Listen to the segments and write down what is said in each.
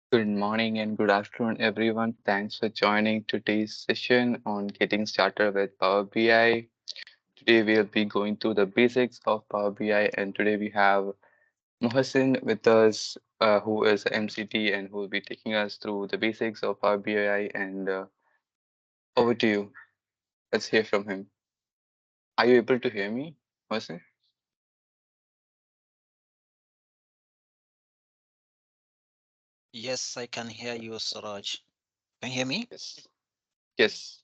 Good morning and good afternoon, everyone. Thanks for joining today's session on getting started with Power BI. Today we'll be going through the basics of Power BI, and today we have Mohsin with us, who is a MCT and who will be taking us through the basics of Power BI. And over to you. Let's hear from him. Are you able to hear me, Mohsin? Yes, I can hear you, Suraj. Can you hear me? Yes. Yes.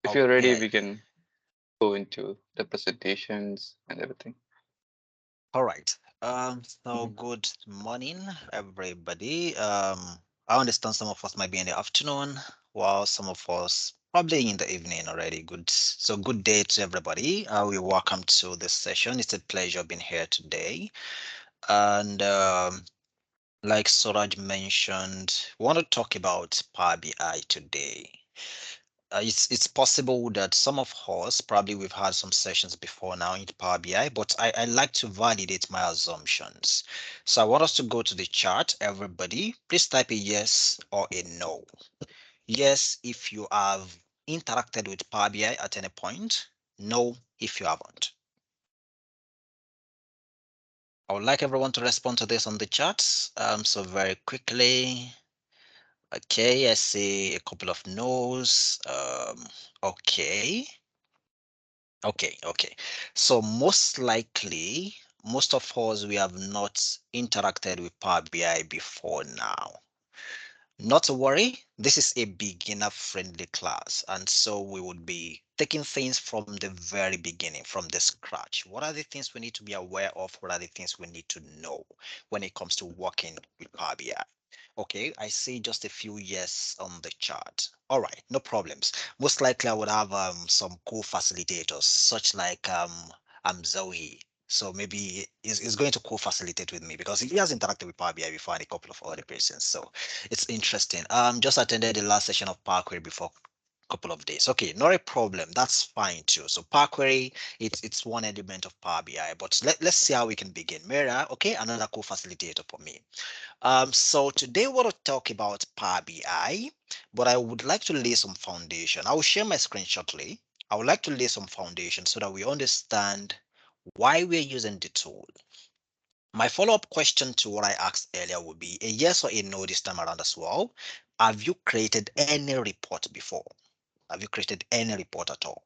If you're ready, Okay. we can go into the presentations and everything. All right. So Mhm. good morning, everybody. I understand some of us might be in the afternoon, while some of us probably in the evening already. Good day to everybody. We welcome to this session. It's a pleasure being here today. And like Suraj mentioned, we want to talk about Power BI today. It's possible that some of us probably we've had some sessions before now in Power BI, but I like to validate my assumptions. So I want us to go to the chart. Everybody, please type a yes or a no. Yes, if you have interacted with Power BI at any point. No, if you haven't. I would like everyone to respond to this on the chat. So very quickly. Okay, I see a couple of no's. Okay. Okay. So most likely, most of us, we have not interacted with Power BI before now. Not to worry, this is a beginner friendly class. And so we would be taking things from the very beginning, from the scratch. What are the things we need to be aware of? What are the things we need to know when it comes to working with Power BI? Okay, I see just a few yes on the chart. All right, no problems. Most likely I would have some co-facilitators, such like Zoe. So maybe he's going to co-facilitate with me because he has interacted with Power BI before and a couple of other persons. So it's interesting. Just attended the last session of Power Query before a couple of days. Okay, not a problem. That's fine too. So Power Query, it's one element of Power BI, but let's see how we can begin. Mira, okay, another co-facilitator for me. So today we want to talk about Power BI, but I would like to lay some foundation. I will share my screen shortly. I would like to lay some foundation so that we understand why we're using the tool. My follow-up question to what I asked earlier would be a yes or a no this time around as well. Have you created any report before? Have you created any report at all?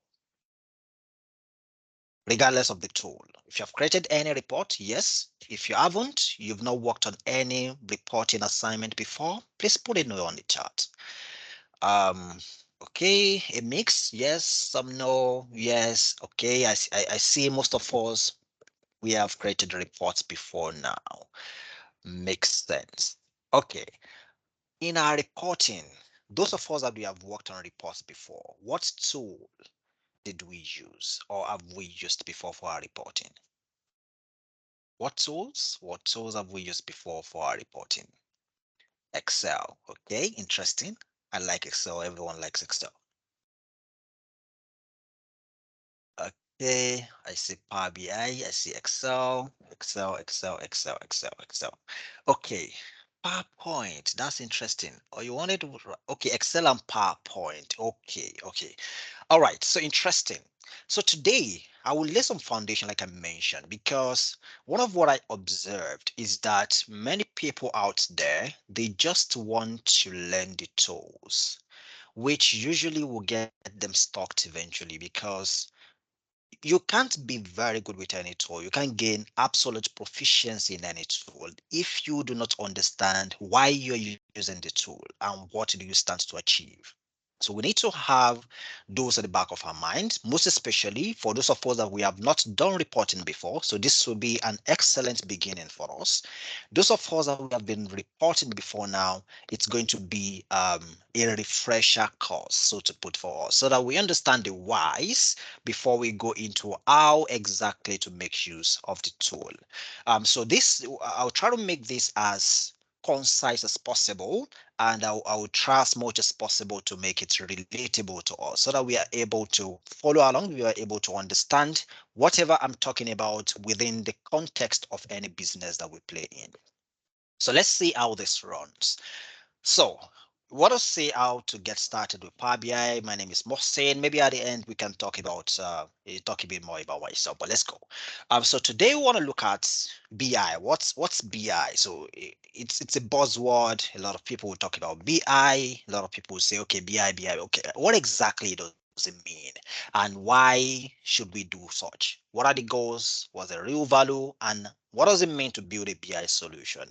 Regardless of the tool. If you have created any report, yes. If you haven't, you've not worked on any reporting assignment before, please put it no on the chart. Um, okay, a mix, yes, some no, yes. Okay, I see most of us, we have created reports before now. Makes sense. Okay, in our reporting, those of us that we have worked on reports before, what tool did we use or have we used before for our reporting? What tools? What tools have we used before for our reporting? Excel. Okay, interesting. I like Excel. Everyone likes Excel. Okay, I see Power BI. I see Excel. Excel. Okay, PowerPoint. That's interesting. Or you wanted to, okay, Excel and PowerPoint. Okay. All right, so interesting. So today I will lay some foundation, like I mentioned, because one of what I observed is that many people out there, they just want to learn the tools, which usually will get them stuck eventually because you can't be very good with any tool. You can't gain absolute proficiency in any tool if you do not understand why you're using the tool and what do you stand to achieve. So we need to have those at the back of our mind, most especially for those of us that we have not done reporting before. So this will be an excellent beginning for us. Those of us that we have been reporting before now, it's going to be a refresher course, so to put for us, so that we understand the whys before we go into how exactly to make use of the tool. So this, I'll try to make this as concise as possible, and I'll try as much as possible to make it relatable to us so that we are able to follow along, we are able to understand whatever I'm talking about within the context of any business that we play in. So let's see how this runs. So what I'll say how to get started with Power BI. My name is Mohsen. Maybe at the end we can talk a bit more about myself. But let's go. So today we want to look at BI. What's BI? So it's a buzzword. A lot of people will talk about BI. A lot of people will say, okay, BI. Okay, what exactly does it mean, and why should we do such? What are the goals? What's the real value? And what does it mean to build a BI solution?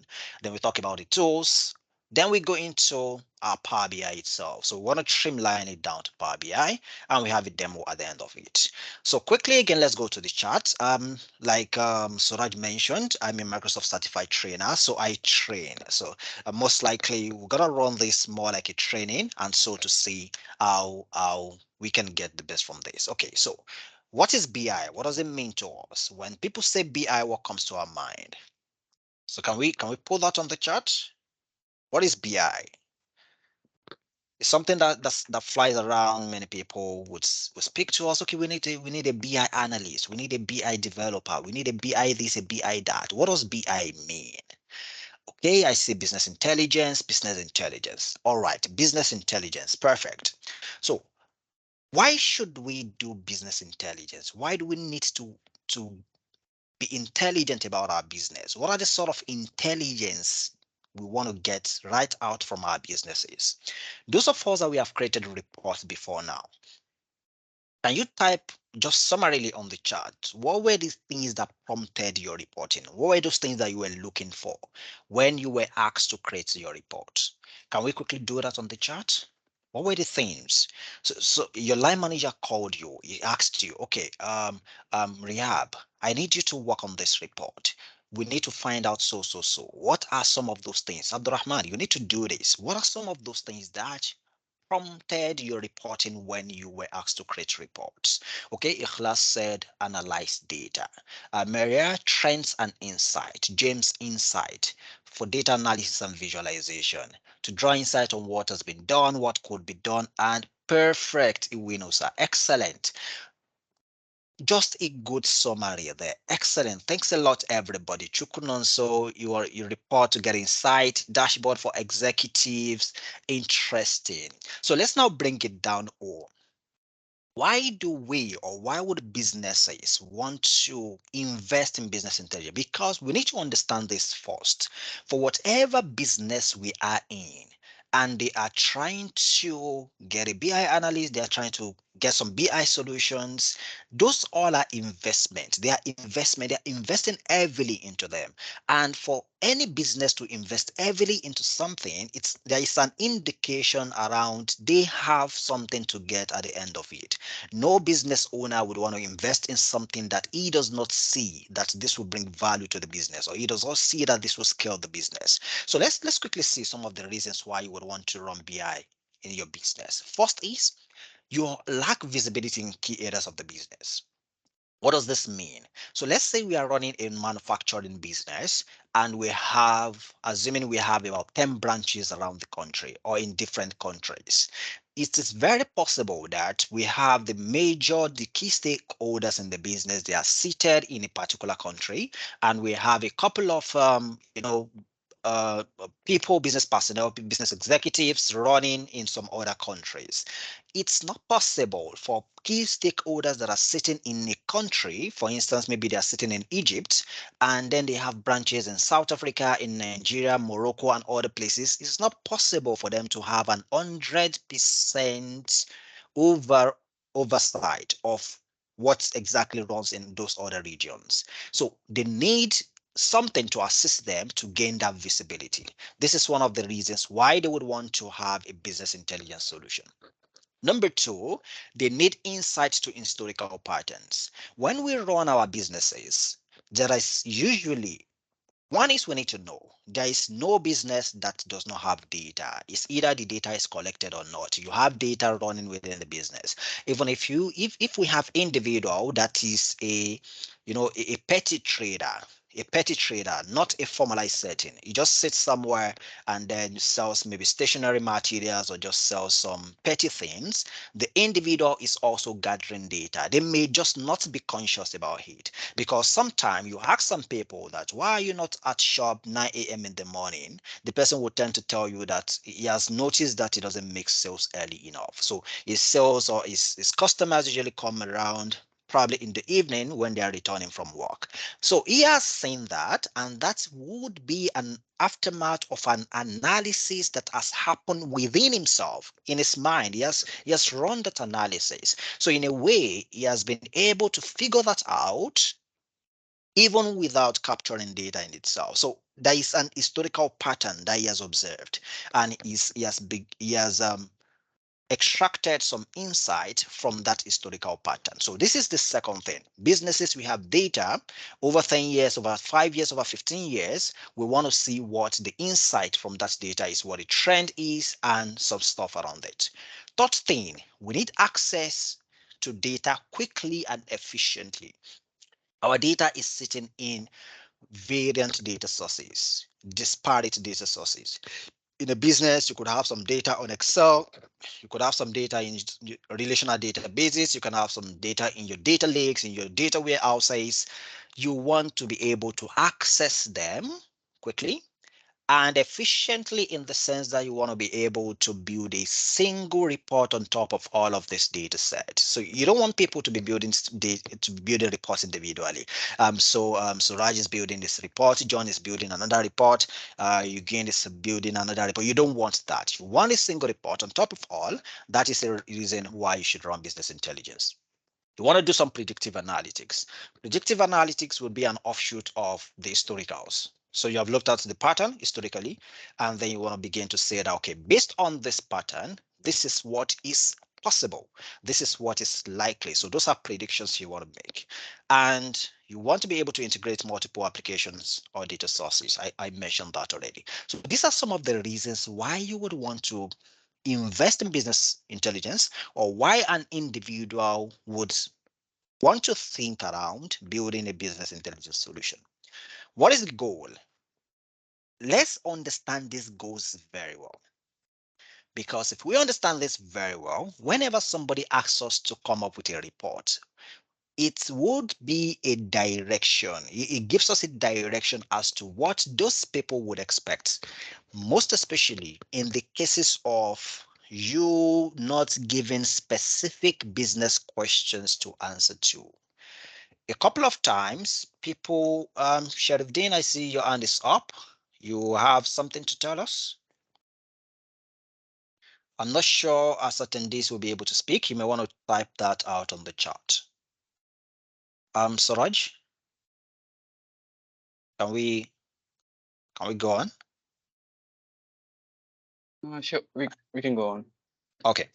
Then we talk about the tools, then we go into our Power BI itself. So we want to streamline it down to Power BI, and we have a demo at the end of it. So quickly again, let's go to the chart. Like Suraj mentioned, I'm a Microsoft certified trainer, so I train. So most likely we're gonna run this more like a training, and so to see how we can get the best from this. Okay, so what is BI? What does it mean to us? When people say BI, what comes to our mind? So can we pull that on the chart? What is BI? It's something that flies around. Many people would speak to us. Okay, we need a BI analyst, we need a BI developer, we need a BI this, a BI that. What does BI mean? Okay, I see business intelligence, business intelligence. All right, business intelligence, perfect. So why should we do business intelligence? Why do we need to be intelligent about our business? What are the sort of intelligence we want to get right out from our businesses? Those of us that we have created reports before now, can you type just summarily on the chart? What were the things that prompted your reporting? What were those things that you were looking for when you were asked to create your report? Can we quickly do that on the chart? What were the themes? So your line manager called you. He asked you, okay, Rehab, I need you to work on this report. We need to find out so. What are some of those things? Abdurrahman, you need to do this. What are some of those things that prompted your reporting when you were asked to create reports? Okay, Ikhlas said analyze data. Maria, trends and insight. James, insight for data analysis and visualization to draw insight on what has been done, what could be done, and perfect. Iwinosa, excellent. Just a good summary there. Excellent. Thanks a lot, everybody. Chukunonso, your report to get insight, dashboard for executives. Interesting. So let's now bring it down all. Why do we, or why would businesses want to invest in business intelligence? Because we need to understand this first. For whatever business we are in, and they are trying to get a BI analyst, they are trying to get some BI solutions. Those all are investment. They are investment. They are investing heavily into them. And for any business to invest heavily into something, there is an indication around they have something to get at the end of it. No business owner would want to invest in something that he does not see that this will bring value to the business, or he does not see that this will scale the business. So let's quickly see some of the reasons why you would want to run BI in your business. First is you lack visibility in key areas of the business. What does this mean? So let's say we are running a manufacturing business and assuming we have about 10 branches around the country or in different countries. It is very possible that we have the key stakeholders in the business, they are seated in a particular country, and we have a couple of, people, business personnel, business executives running in some other countries. It's not possible for key stakeholders that are sitting in a country, for instance, maybe they are sitting in Egypt, and then they have branches in South Africa, in Nigeria, Morocco, and other places. It's not possible for them to have an 100% over oversight of what exactly runs in those other regions. So they need something to assist them to gain that visibility. This is one of the reasons why they would want to have a business intelligence solution. Number two, they need insights to historical patterns. When we run our businesses, there is usually one is we need to know there is no business that does not have data. It's either the data is collected or not. You have data running within the business. Even if we have individual that is a petty trader, a petty trader, not a formalized setting. You just sit somewhere and then sells maybe stationary materials or just sells some petty things. The individual is also gathering data. They may just not be conscious about it, because sometimes you ask some people that why are you not at shop 9 a.m. in the morning? The person will tend to tell you that he has noticed that he doesn't make sales early enough. So his sales or his customers usually come around probably in the evening when they are returning from work. So he has seen that, and that would be an aftermath of an analysis that has happened within himself, in his mind. He has run that analysis. So in a way, he has been able to figure that out even without capturing data in itself. So there is an historical pattern that he has observed, and he has extracted some insight from that historical pattern. So this is the second thing. Businesses, we have data over 10 years, over 5 years, over 15 years. We want to see what the insight from that data is, what the trend is, and some stuff around it. Third thing, we need access to data quickly and efficiently. Our data is sitting in variant data sources, disparate data sources. In a business, you could have some data on Excel, you could have some data in relational databases, you can have some data in your data lakes, in your data warehouses. You want to be able to access them quickly and efficiently, in the sense that you want to be able to build a single report on top of all of this data set. So you don't want people to be building reports individually. So Raj is building this report, John is building another report, Eugene is building another report. You don't want that. You want a single report on top of all. That is the reason why you should run business intelligence. You want to do some predictive analytics. Predictive analytics would be an offshoot of the historicals. So you have looked at the pattern historically, and then you want to begin to say that, okay, based on this pattern, this is what is possible. This is what is likely. So those are predictions you want to make. And you want to be able to integrate multiple applications or data sources. I mentioned that already. So these are some of the reasons why you would want to invest in business intelligence, or why an individual would want to think around building a business intelligence solution. What is the goal? Let's understand these goals very well. Because if we understand this very well, whenever somebody asks us to come up with a report, it would be a direction. It gives us a direction as to what those people would expect, most especially in the cases of you not giving specific business questions to answer to. A couple of times, people, Sheriff Dean, I see your hand is up. You have something to tell us? I'm not sure as attendees will be able to speak. You may want to type that out on the chat. Suraj, can we go on? Sure, we can go on. Okay.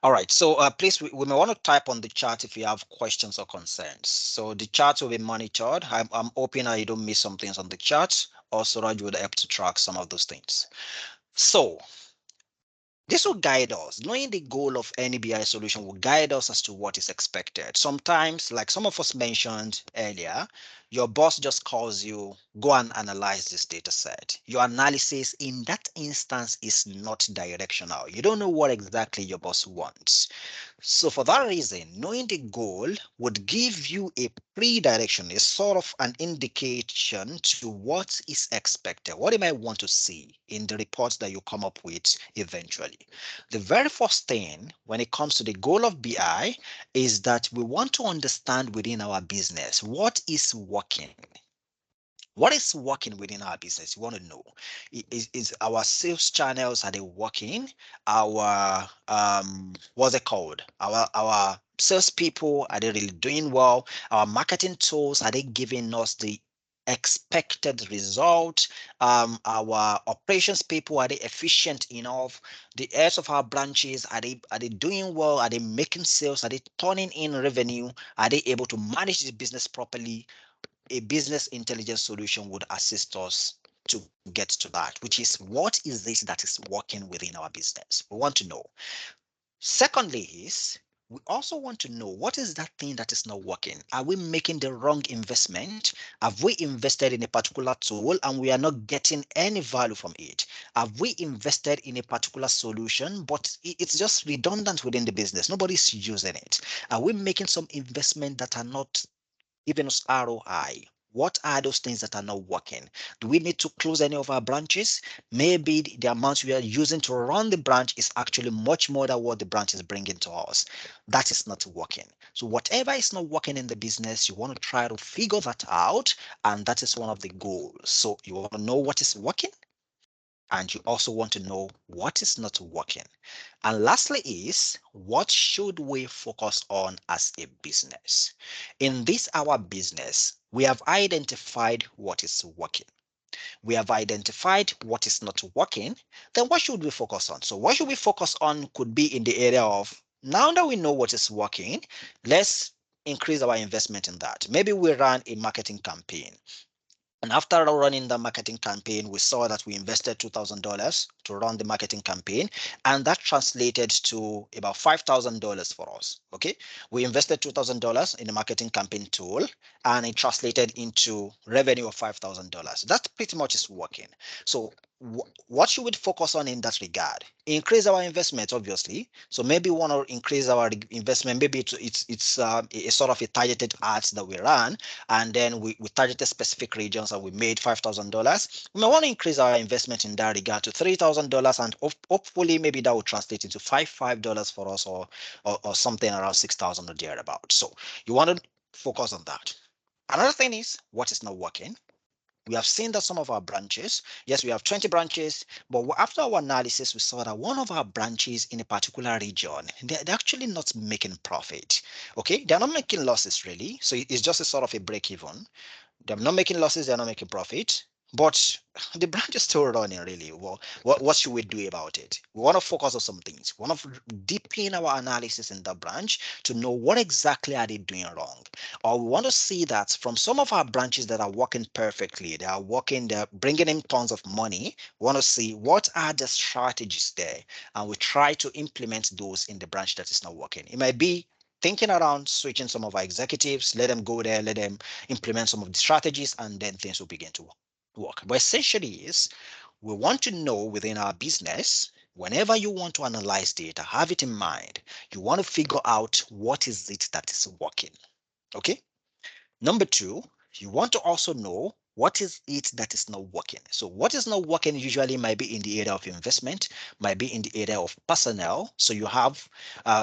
All right. So please, we may want to type on the chat if you have questions or concerns. So the chat will be monitored. I'm hoping I don't miss some things on the chat. Also, Raj would help to track some of those things. So this will guide us. Knowing the goal of any BI solution will guide us as to what is expected. Sometimes, like some of us mentioned earlier, your boss just calls you, go and analyze this data set. Your analysis in that instance is not directional. You don't know what exactly your boss wants. So for that reason, knowing the goal would give you a pre-direction, a sort of an indication to what is expected, what you might want to see in the reports that you come up with eventually. The very first thing when it comes to the goal of BI is that we want to understand within our business what is working. What is working within our business? You want to know, is our sales channels, are they working? Our what's it called? Our salespeople, are they really doing well? Our marketing tools, are they giving us the expected result? Our operations people, are they efficient enough? The heads of our branches, are they doing well? Are they making sales? Are they turning in revenue? Are they able to manage the business properly? A business intelligence solution would assist us to get to that, which is what is this that is working within our business? We want to know. Secondly is We also want to know what is that thing that is not working. Are we making the wrong investment? Have we invested in a particular tool and we are not getting any value from it? Have we invested in a particular solution, but it's just redundant within the business? Nobody's using it. Are we making some investment that are not giving us ROI? What are those things that are not working? Do we need to close any of our branches? Maybe the amount we are using to run the branch is actually much more than what the branch is bringing to us. That is not working. So whatever is not working in the business, you want to try to figure that out, and that is one of the goals. So you want to know what is working, and you also want to know what is not working. And lastly is, what should we focus on as a business? In this our business, we have identified what is working. We have identified what is not working. Then what should we focus on? So what should we focus on could be in the area of, now that we know what is working, let's increase our investment in that. Maybe we run a marketing campaign. And after running the marketing campaign, we saw that we invested $2,000 to run the marketing campaign, and that translated to about $5,000 for us. Okay, we invested $2,000 in the marketing campaign tool, and it translated into revenue of $5,000. That pretty much is working. So what should we focus on in that regard? Increase our investment, obviously. So maybe we want to increase our investment. Maybe it's a sort of a targeted ads that we run, and then we targeted specific regions and we made $5,000. We may want to increase our investment in that regard to $3,000, and hopefully maybe that will translate into $5 for us, or something around 6,000 or thereabout. So you want to focus on that. Another thing is what is not working. We have seen that some of our branches, yes, we have 20 branches, but after our analysis, we saw that one of our branches in a particular region, they're actually not making profit. Okay, they're not making losses really. So it's just a sort of a break even. They're not making losses, they're not making profit, but the branch is still running really. Well, what should we do about it? We want to focus on some things. We want to deepen our analysis in the branch to know what exactly are they doing wrong. Or we want to see that from some of our branches that are working perfectly, they are working, they're bringing in tons of money. We want to see what are the strategies there, and we try to implement those in the branch that is not working. It might be thinking around switching some of our executives, let them go there, let them implement some of the strategies, and then things will begin to work. But essentially is, we want to know within our business, whenever you want to analyze data, have it in mind. You want to figure out what is it that is working. Okay. Number two, you want to also know what is it that is not working. So what is not working usually might be in the area of investment, might be in the area of personnel. So you have,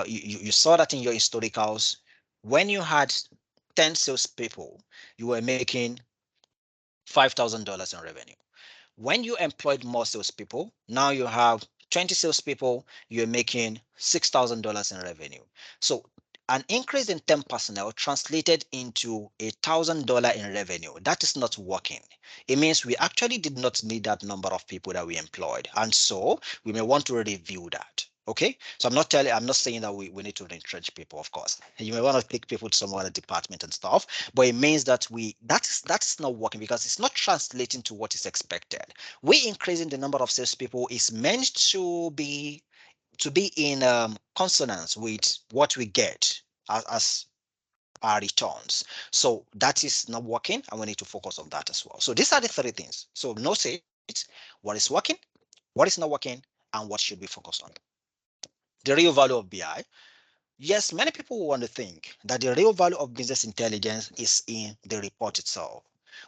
you saw that in your historicals, when you had 10 salespeople, you were making $5,000 in revenue. When you employed more salespeople, now you have 20 salespeople, you're making $6,000 in revenue. So an increase in 10 personnel translated into $1,000 in revenue. That is not working. It means we actually did not need that number of people that we employed. And so we may want to review that. Okay, so I'm not saying that we need to retrench people, of course. You may want to take people to some other department and stuff, but it means that that's not working because it's not translating to what is expected. We increasing the number of salespeople is meant to be in consonance with what we get as our returns. So that is not working, and we need to focus on that as well. So these are the three things. So note it, what is working, what is not working, and what should we focus on. The real value of BI. Yes, many people want to think that the real value of business intelligence is in the report itself.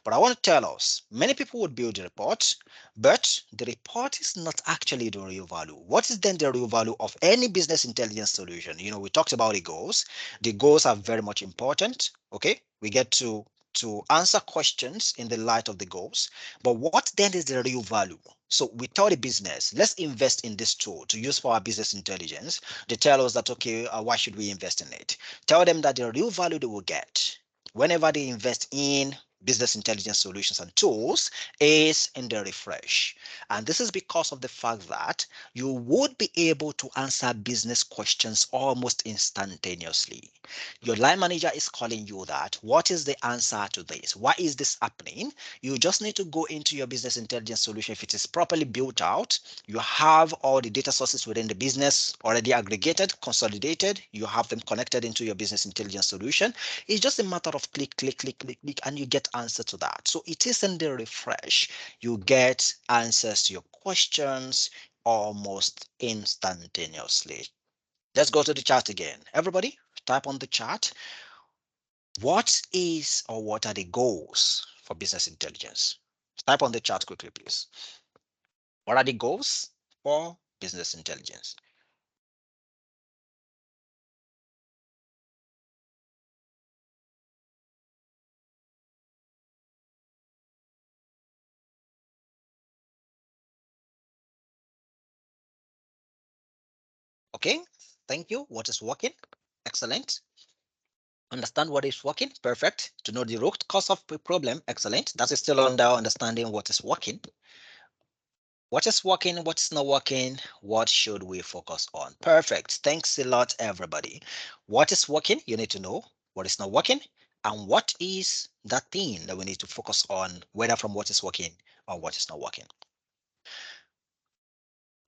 But I want to tell us, many people would build the report, but the report is not actually the real value. What is then the real value of any business intelligence solution? You know, we talked about the goals. The goals are very much important. Okay, we get to answer questions in the light of the goals. But what then is the real value? So we tell the business, let's invest in this tool to use for our business intelligence. They tell us that, okay, why should we invest in it? Tell them that the real value they will get whenever they invest in business intelligence solutions and tools is in the refresh. And this is because of the fact that you would be able to answer business questions almost instantaneously. Your line manager is calling you that, what is the answer to this? Why is this happening? You just need to go into your business intelligence solution. If it is properly built out, you have all the data sources within the business already aggregated, consolidated. You have them connected into your business intelligence solution. It's just a matter of click, click, click, click, click, and you get answer to that. So it is in the refresh. You get answers to your questions almost instantaneously. Let's go to the chart again. Everybody, type on the chart. What is or what are the goals for business intelligence? Type on the chart quickly, please. What are the goals for business intelligence? Okay, thank you. What is working? Excellent. Understand what is working? Perfect. To know the root cause of the problem? Excellent. That is still under understanding what is working. What is working? What's not working? What should we focus on? Perfect. Thanks a lot, everybody. What is working? You need to know. What is not working? And what is that thing that we need to focus on, whether from what is working or what is not working?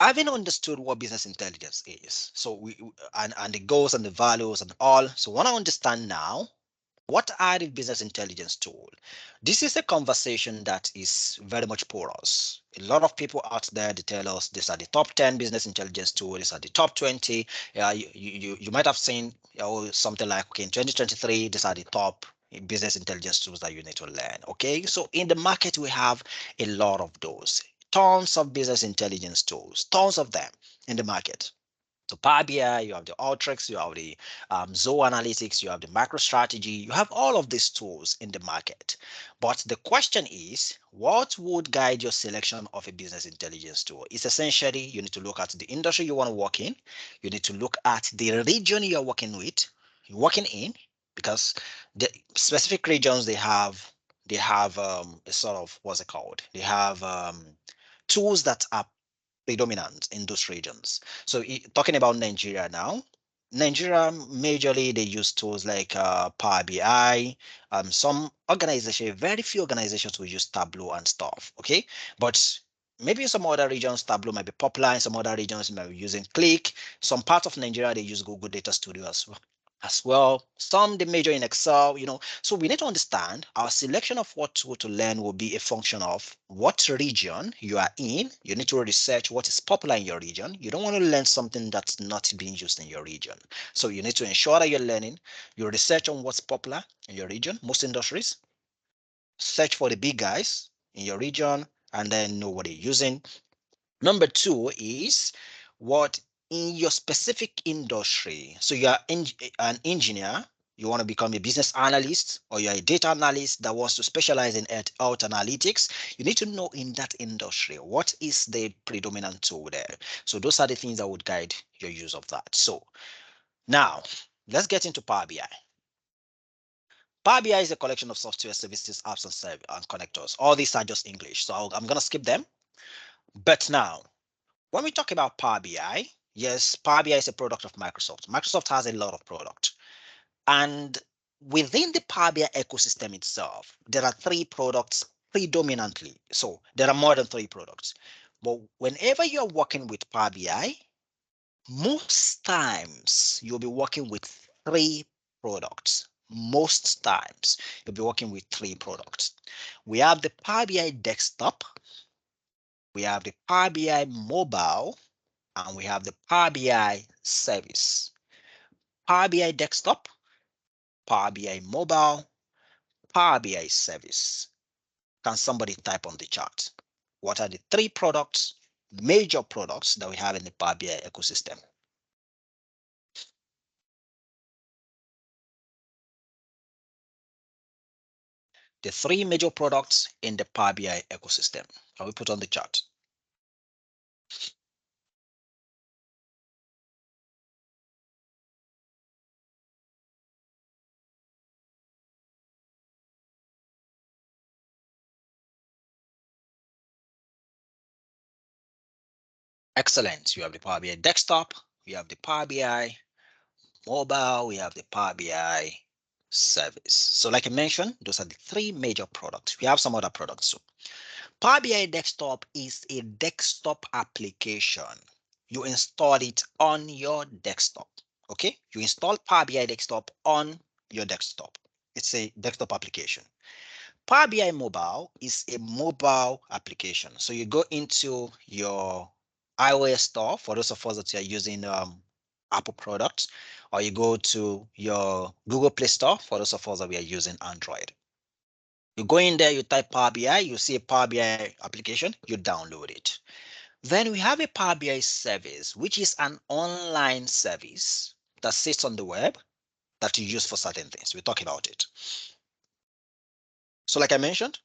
Having understood what business intelligence is, so and the goals and the values and all, so what I understand now, what are the business intelligence tool? This is a conversation that is very much porous. A lot of people out there, they tell us these are the top 10 business intelligence tools, these are the top 20. You might have seen something like, okay, in 2023, these are the top business intelligence tools that you need to learn. Okay, so in the market, we have a lot of those. Tons of business intelligence tools, tons of them in the market. So Power BI, you have the Ultrix, you have the Zoho Analytics, you have the MicroStrategy, you have all of these tools in the market. But the question is, what would guide your selection of a business intelligence tool? It's essentially, you need to look at the industry you want to work in. You need to look at the region you're working with, you're working in, because the specific regions they have a sort of, what's it called? They have tools that are predominant in those regions. So talking about Nigeria now, Nigeria majorly they use tools like Power BI. Some organization, very few organizations will use Tableau and stuff. Okay, but maybe some other regions Tableau might be popular. In some other regions, you might be using Click. Some part of Nigeria they use Google Data Studio as well. Some they major in Excel. So we need to understand our selection of what tool to learn will be a function of what region you are in. You need to research what is popular in your region. You don't want to learn something that's not being used in your region. So you need to ensure that you're learning, you research on what's popular in your region, most industries, search for the big guys in your region, and then know what they're using. Number two is what in your specific industry. So you are an engineer, you want to become a business analyst, or you're a data analyst that wants to specialize in health analytics. You need to know in that industry what is the predominant tool there. So those are the things that would guide your use of that. So now let's get into Power BI. Power BI is a collection of software services, apps, and connectors. All these are just English, so I'm going to skip them. But now, when we talk about Power BI, yes, Power BI is a product of Microsoft. Microsoft has a lot of product. And within the Power BI ecosystem itself, there are three products predominantly. So there are more than three products. But whenever you're working with Power BI, most times you'll be working with three products. Most times you'll be working with three products. We have the Power BI desktop, we have the Power BI mobile, and we have the Power BI service. Power BI desktop, Power BI mobile, Power BI service. Can somebody type on the chart? What are the three products, major products that we have in the Power BI ecosystem? The three major products in the Power BI ecosystem. Can we put on the chart? Excellent. You have the Power BI desktop, we have the Power BI mobile, we have the Power BI service. So like I mentioned, those are the three major products. We have some other products too. Power BI desktop is a desktop application. You install it on your desktop. Okay, you install Power BI desktop on your desktop. It's a desktop application. Power BI mobile is a mobile application. So you go into your iOS store for those of us that are using Apple products, or you go to your Google Play Store for those of us that we are using Android. You go in there, you type Power BI, you see a Power BI application, you download it. Then we have a Power BI service, which is an online service that sits on the web that you use for certain things. We'll talk about it. So like I mentioned,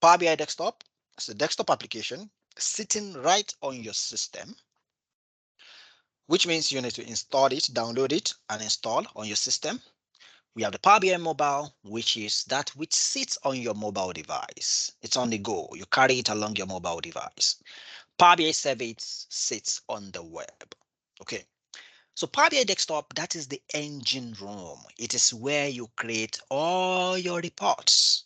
Power BI desktop is a desktop application sitting right on your system, which means you need to install it, download it, and install on your system. We have the Power BI mobile, which is that which sits on your mobile device. It's on the go. You carry it along your mobile device. Power BI service sits on the web. Okay. So Power BI desktop, that is the engine room. It is where you create all your reports.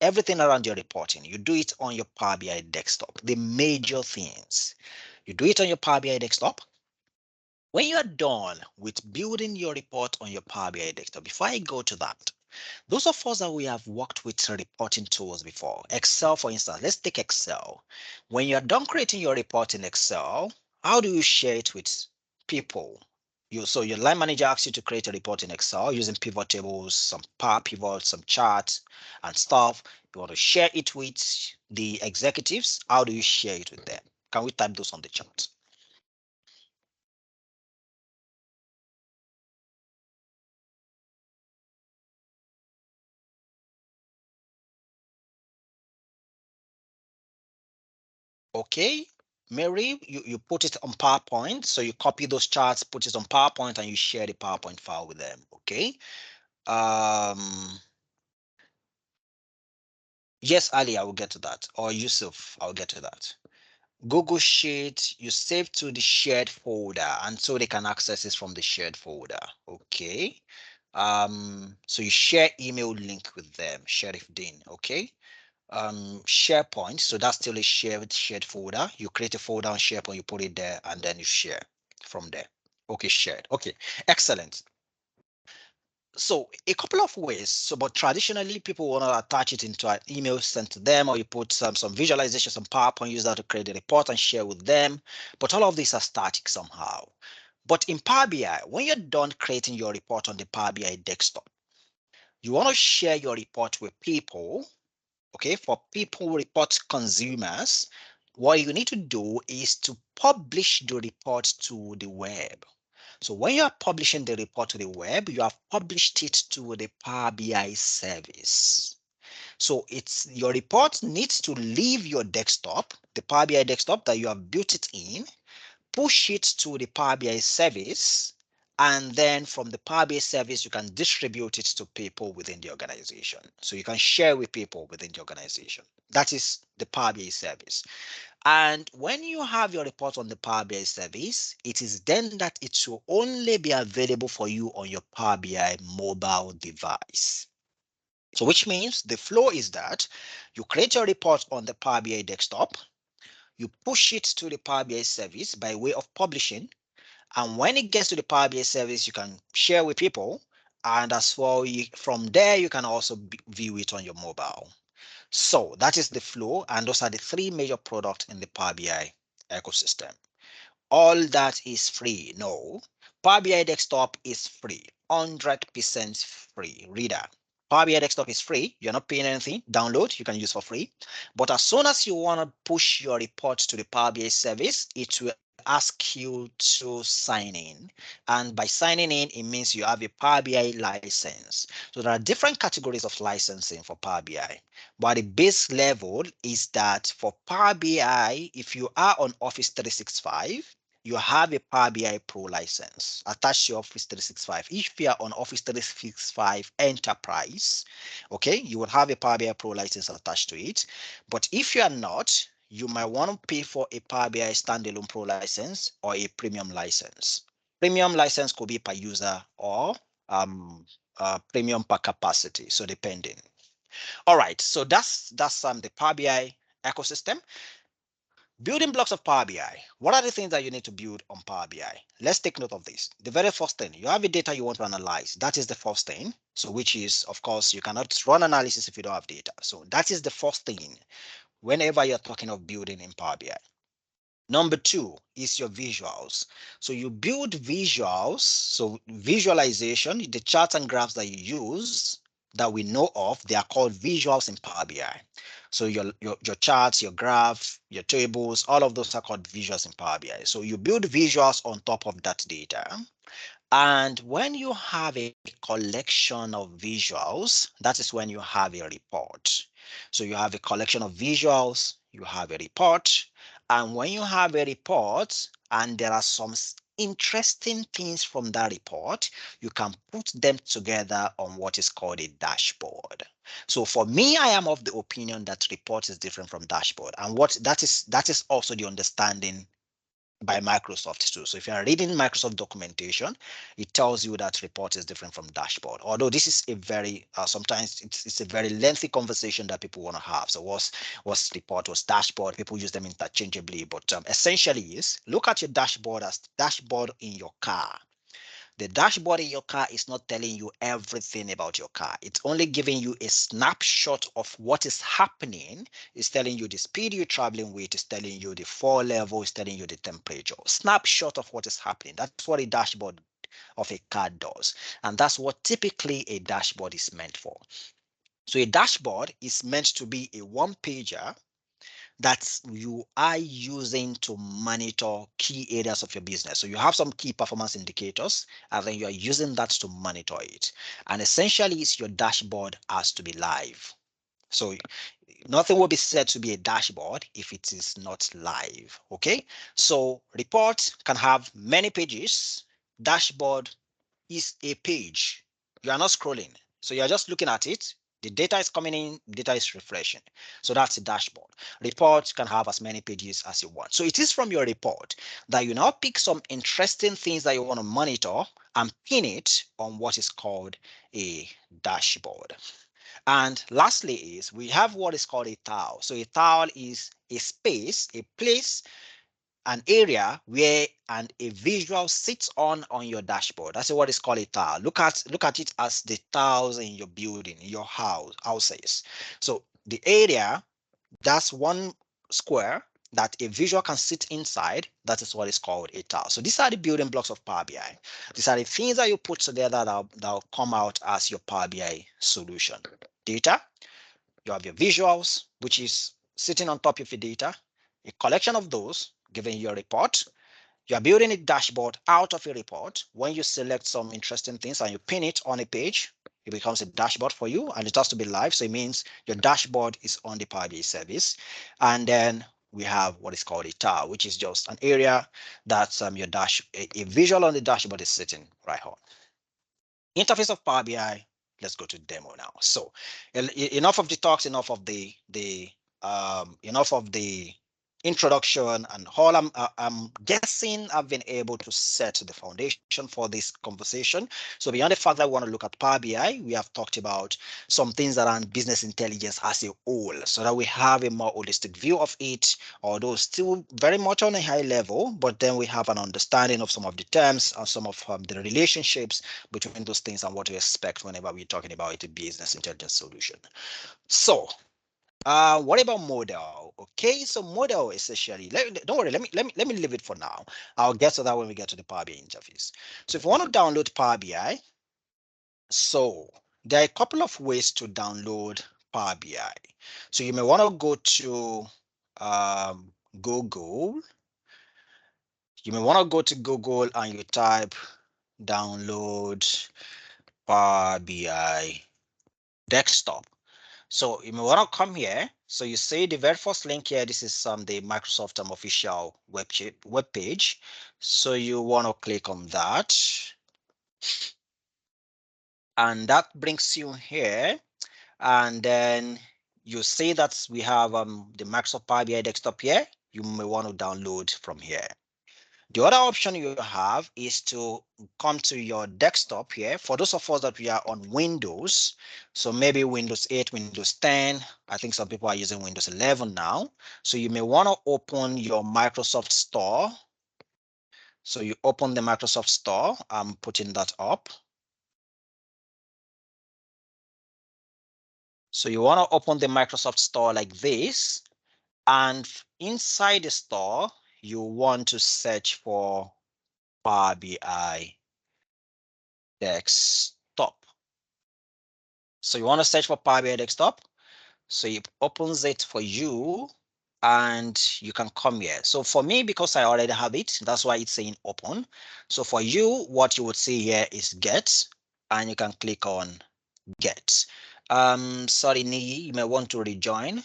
Everything around your reporting, you do it on your Power BI desktop. The major things, you do it on your Power BI desktop. When you are done with building your report on your Power BI desktop, before I go to that, those of us that we have worked with reporting tools before, Excel, for instance, let's take Excel. When you're done creating your report in Excel, how do you share it with people? So your line manager asks you to create a report in Excel using pivot tables, some power pivots, some charts and stuff. You want to share it with the executives. How do you share it with them? Can we type those on the chart? Okay, Mary, you put it on PowerPoint. So you copy those charts, put it on PowerPoint, and you share the PowerPoint file with them. Okay. Um, yes, Ali, I will get to that. Or Yusuf, I'll get to that. Google Sheet, you save to the shared folder, and so they can access it from the shared folder. Okay. So you share email link with them, Sheriff Dean. Okay. SharePoint. So that's still a shared folder. You create a folder on SharePoint, you put it there, and then you share from there. Okay, shared. Okay, excellent. So a couple of ways. So, but traditionally, people want to attach it into an email sent to them, or you put some visualization, some PowerPoint, use that to create a report and share with them. But all of these are static somehow. But in Power BI, when you're done creating your report on the Power BI desktop, you want to share your report with people. Okay, for people report consumers, what you need to do is to publish the report to the web. So when you are publishing the report to the web, you have published it to the Power BI service. So it's your report needs to leave your desktop, the Power BI desktop that you have built it in, push it to the Power BI service, and then from the Power BI service, you can distribute it to people within the organization. So you can share with people within the organization. That is the Power BI service. And when you have your report on the Power BI service, it is then that it will only be available for you on your Power BI mobile device. So which means the flow is that you create your report on the Power BI desktop, you push it to the Power BI service by way of publishing. And when it gets to the Power BI service, you can share with people. And as well, from there, you can also view it on your mobile. So that is the flow. And those are the three major products in the Power BI ecosystem. All that is free. No, Power BI Desktop is free, 100% free. Reader. Power BI Desktop is free. You're not paying anything. Download, you can use for free. But as soon as you want to push your report to the Power BI service, it will ask you to sign in. And by signing in, it means you have a Power BI license. So there are different categories of licensing for Power BI. But the base level is that for Power BI, if you are on Office 365, you have a Power BI Pro license attached to Office 365. If you are on Office 365 Enterprise, okay, you will have a Power BI Pro license attached to it. But if you are not, you might want to pay for a Power BI standalone pro license or a premium license. Premium license could be per user or premium per capacity, so depending. All right, so that's the Power BI ecosystem. Building blocks of Power BI. What are the things that you need to build on Power BI? Let's take note of this. The very first thing, you have a data you want to analyze. That is the first thing. So which is, of course, you cannot run analysis if you don't have data. So that is the first thing whenever you're talking of building in Power BI. Number two is your visuals. So you build visuals. So visualization, the charts and graphs that you use that we know of, they are called visuals in Power BI. So your charts, your graph, your tables, all of those are called visuals in Power BI. So you build visuals on top of that data. And when you have a collection of visuals, that is when you have a report. So you have a collection of visuals, you have a report. And when you have a report and there are some interesting things from that report, you can put them together on what is called a dashboard. So for me, I am of the opinion that report is different from dashboard. And what that is also the understanding by Microsoft too. So if you are reading Microsoft documentation, it tells you that report is different from dashboard. Although this is a very sometimes it's a very lengthy conversation that people want to have. So what's report, what's dashboard? People use them interchangeably, but essentially is look at your dashboard as dashboard in your car. The dashboard in your car is not telling you everything about your car. It's only giving you a snapshot of what is happening. It's telling you the speed you're traveling with, it's telling you the fall level, it's telling you the temperature. Snapshot of what is happening. That's what a dashboard of a car does. And that's what typically a dashboard is meant for. So a dashboard is meant to be a one-pager that you are using to monitor key areas of your business. So you have some key performance indicators, and then you are using that to monitor it. And essentially, it's your dashboard has to be live. So nothing will be said to be a dashboard if it is not live. Okay. So report can have many pages. Dashboard is a page. You are not scrolling. So you're just looking at it. The data is coming in, data is refreshing. So that's a dashboard. Report can have as many pages as you want. So it is from your report that you now pick some interesting things that you want to monitor and pin it on what is called a dashboard. And lastly is we have what is called a tile. So a tile is a space, a place, an area where a visual sits on your dashboard. That's what is called a tile. Look at it as the tiles in your building, in your houses. So the area, that's one square that a visual can sit inside. That is what is called a tile. So these are the building blocks of Power BI. These are the things that you put together that'll come out as your Power BI solution. Data, you have your visuals, which is sitting on top of your data, a collection of those giving you a report. You are building a dashboard out of a report. When you select some interesting things and you pin it on a page, it becomes a dashboard for you, and it has to be live. So it means your dashboard is on the Power BI service. And then we have what is called a tile, which is just an area that a visual on the dashboard is sitting right on. Interface of Power BI. Let's go to demo now. So enough of the talks, enough of the introduction and all. I'm guessing I've been able to set the foundation for this conversation. So beyond the fact that we want to look at Power BI, we have talked about some things around business intelligence as a whole, so that we have a more holistic view of it, although still very much on a high level, but then we have an understanding of some of the terms and some of the relationships between those things and what to expect whenever we're talking about a business intelligence solution. So what about model? Okay, so model essentially, don't worry, let me leave it for now. I'll get to that when we get to the Power BI interface. So if you want to download Power BI, so there are a couple of ways to download Power BI. So you may want to go to Google. You may want to go to Google and you type download Power BI desktop. So you may want to come here. So you see the very first link here. This is the Microsoft official web page. So you want to click on that. And that brings you here. And then you see that we have the Microsoft Power BI desktop here. You may want to download from here. The other option you have is to come to your desktop here. For those of us that we are on Windows, so maybe Windows 8, Windows 10, I think some people are using Windows 11 now. So you may want to open your Microsoft Store. So you open the Microsoft Store. I'm putting that up. So you want to open the Microsoft Store like this. And inside the store, you want to search for Power BI Desktop. So you want to search for Power BI Desktop. So it opens it for you and you can come here. So for me, because I already have it, that's why it's saying open. So for you, what you would see here is get, and you can click on get. Sorry, Niyi, you may want to rejoin.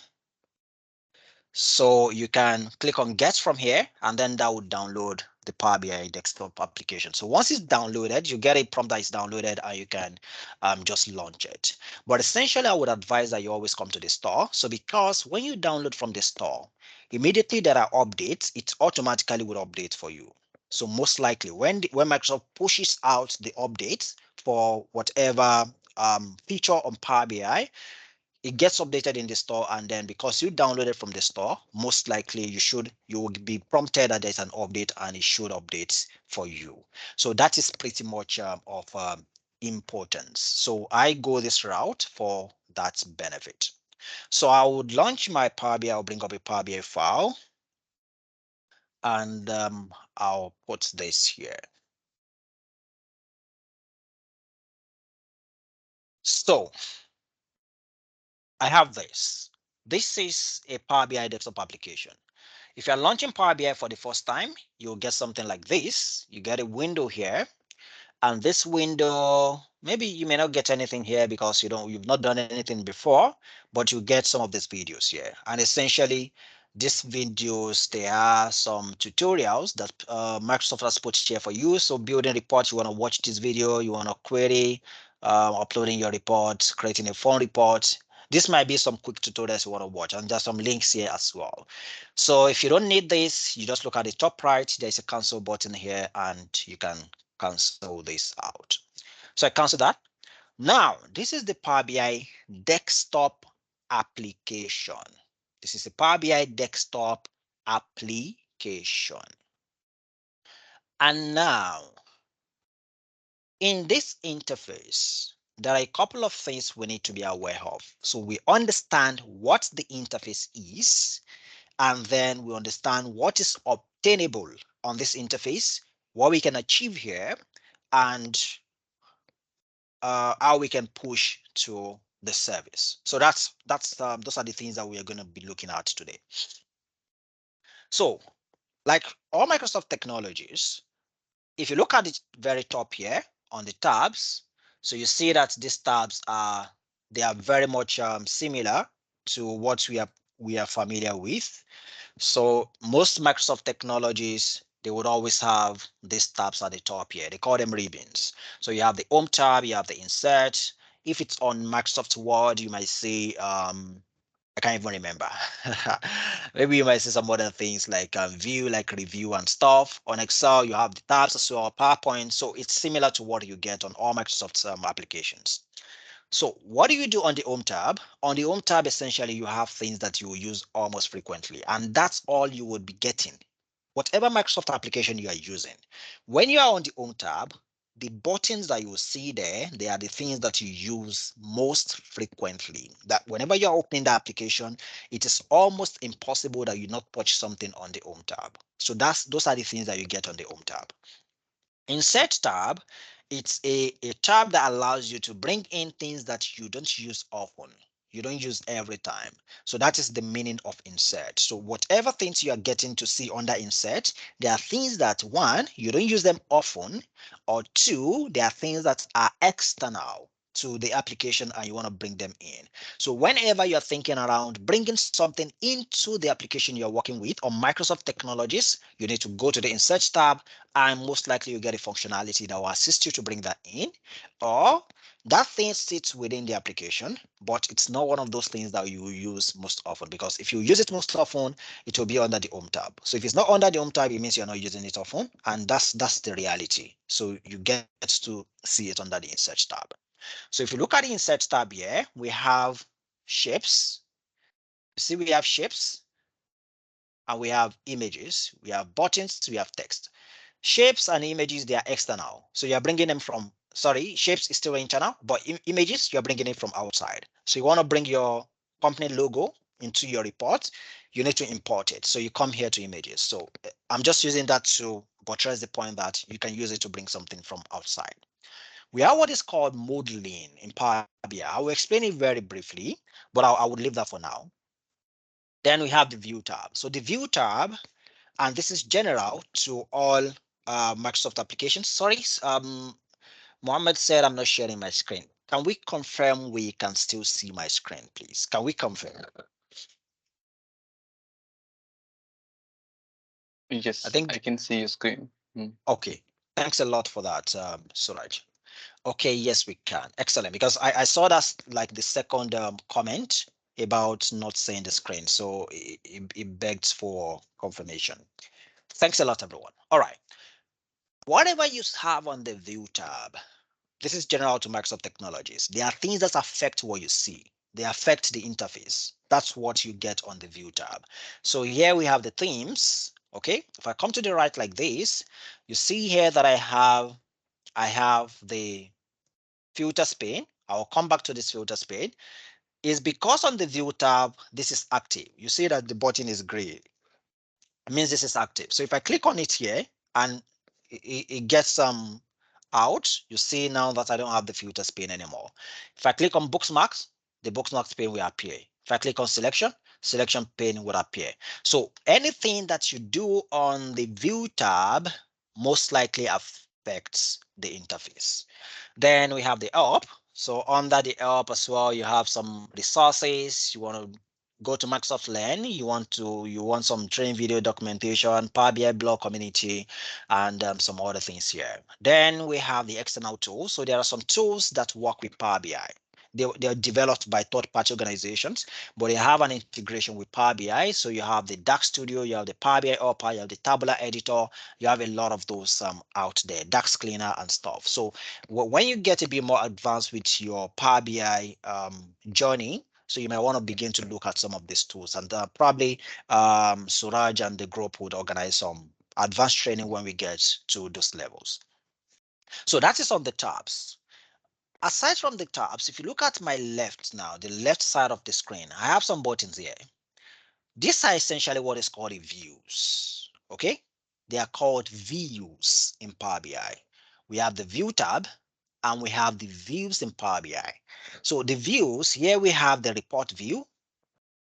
So you can click on get from here, and then that would download the Power BI desktop application. So once it's downloaded, you get a prompt that is downloaded and you can just launch it. But essentially, I would advise that you always come to the store. So because when you download from the store, immediately there are updates, it automatically will update for you. So most likely when Microsoft pushes out the updates for whatever feature on Power BI, it gets updated in the store, and then because you downloaded from the store, most likely you will be prompted that there's an update and it should update for you. So that is pretty much of importance. So I go this route for that benefit. So I would launch my Power BI. I'll bring up a Power BI file, and I'll put this here. So I have this. This is a Power BI desktop application. If you're launching Power BI for the first time, you'll get something like this. You get a window here, and this window, maybe you may not get anything here because you've not done anything before, but you get some of these videos here. And essentially, these videos, they are some tutorials that Microsoft has put here for you. So building reports, you want to watch this video, you want to query, uploading your reports, creating a phone report. This might be some quick tutorials you want to watch, and there's some links here as well. So if you don't need this, you just look at the top right, there's a cancel button here, and you can cancel this out. So I cancel that. Now, this is the Power BI desktop application. This is a Power BI desktop application. And now, in this interface, there are a couple of things we need to be aware of. So we understand what the interface is, and then we understand what is obtainable on this interface, what we can achieve here, and how we can push to the service. So those are the things that we are going to be looking at today. So like all Microsoft technologies, if you look at the very top here on the tabs, so you see that these tabs they are very much similar to what we are familiar with. So most Microsoft technologies, they would always have these tabs at the top here. They call them ribbons. So you have the Home tab, you have the Insert. If it's on Microsoft Word, you might see, I can't even remember. Maybe you might see some other things like View, like Review and stuff. On Excel, you have the tabs as well, PowerPoint. So it's similar to what you get on all Microsoft applications. So what do you do on the Home tab? On the Home tab, essentially, you have things that you will use almost frequently, and that's all you would be getting. Whatever Microsoft application you are using, when you are on the Home tab, the buttons that you will see there, they are the things that you use most frequently. That whenever you're opening the application, it is almost impossible that you not touch something on the Home tab. So those are the things that you get on the Home tab. Insert tab, it's a tab that allows you to bring in things that you don't use often. You don't use every time. So that is the meaning of insert. So whatever things you are getting to see under insert, there are things that one, you don't use them often, or two, there are things that are external. to the application and you want to bring them in. So whenever you're thinking around bringing something into the application you're working with on Microsoft Technologies, you need to go to the Insert tab, and most likely you get a functionality that will assist you to bring that in, or that thing sits within the application, but it's not one of those things that you will use most often, because if you use it most often, it will be under the Home tab. So if it's not under the Home tab, it means you're not using it often, and that's the reality. So you get to see it under the Insert tab. So if you look at the Insert tab here, we have shapes. You see, we have shapes and we have images, we have buttons, we have text. Shapes and images, they are external. So you're bringing them from, sorry, shapes is still internal, but images, you're bringing it from outside. So you want to bring your company logo into your report, you need to import it. So you come here to images. So I'm just using that to buttress the point that you can use it to bring something from outside. We have what is called modeling in Power BI. I will explain it very briefly, but I would leave that for now. Then we have the view tab. So the view tab, and this is general to all Microsoft applications. Sorry, Mohammed said I'm not sharing my screen. Can we confirm we can still see my screen, please? Can we confirm? I Yes, I think, can see your screen. okay. Thanks a lot for that, Suraj. Okay, yes, we can. Excellent. Because I saw that's like the second comment about not seeing the screen. So it begs for confirmation. Thanks a lot, everyone. All right. Whatever you have on the view tab, this is general to Microsoft Technologies. There are things that affect what you see. They affect the interface. That's what you get on the view tab. So here we have the themes. Okay. If I come to the right like this, you see here that I have the filter pane. I'll come back to this filter pane. Is because on the view tab, this is active. You see that the button is gray. It means this is active. So if I click on it here and it gets some out, you see now that I don't have the filter pane anymore. If I click on bookmarks, the bookmarks pane will appear. If I click on selection, selection pane will appear. So anything that you do on the view tab most likely affects the interface. Then we have the help. So under the help as well, you have some resources. You want to go to Microsoft Learn. You want some training video documentation, Power BI blog community, and some other things here. Then we have the external tools. So there are some tools that work with Power BI. They're developed by third-party organizations, but they have an integration with Power BI. So you have the DAX Studio, you have the Power BI Upper, you have the Tabular Editor, you have a lot of those out there, DAX Cleaner and stuff. So when you get a bit more advanced with your Power BI journey, so you might want to begin to look at some of these tools, and probably Suraj and the group would organize some advanced training when we get to those levels. So that is on the tabs. Aside from the tabs, if you look at my left now, the left side of the screen, I have some buttons here. These are essentially what is called views. Okay, they are called views in Power BI. We have the view tab and we have the views in Power BI. So the views, here we have the report view,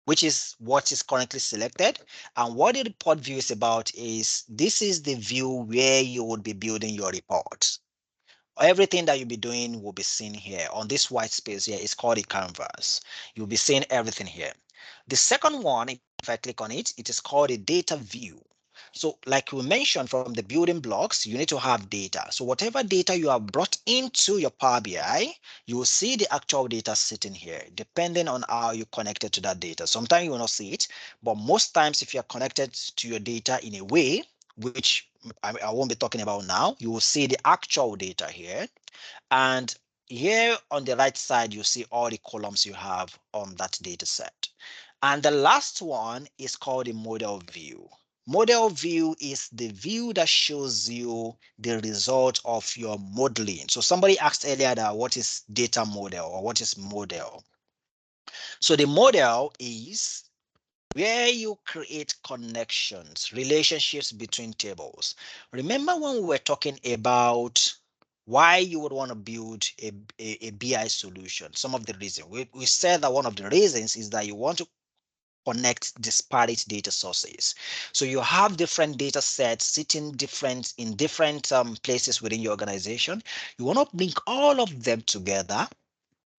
which is what is currently selected. And what the report view is about is this is the view where you would be building your report. Everything that you'll be doing will be seen here on this white space here. It's called a canvas. You'll be seeing everything here. The second one, if I click on it, it is called a data view. So like we mentioned, from the building blocks, you need to have data. So whatever data you have brought into your Power BI, you will see the actual data sitting here, depending on how you connected to that data. Sometimes you will not see it, but most times if you're connected to your data in a way, which I won't be talking about now, you will see the actual data here. And here on the right side, you see all the columns you have on that data set. And the last one is called the model view. Model view is the view that shows you the result of your modeling. So somebody asked earlier that what is data model or what is model? So the model is where you create connections, relationships between tables. Remember when we were talking about why you would want to build a BI solution, some of the reasons. We said that one of the reasons is that you want to connect disparate data sources. So you have different data sets sitting in different places within your organization. You want to bring all of them together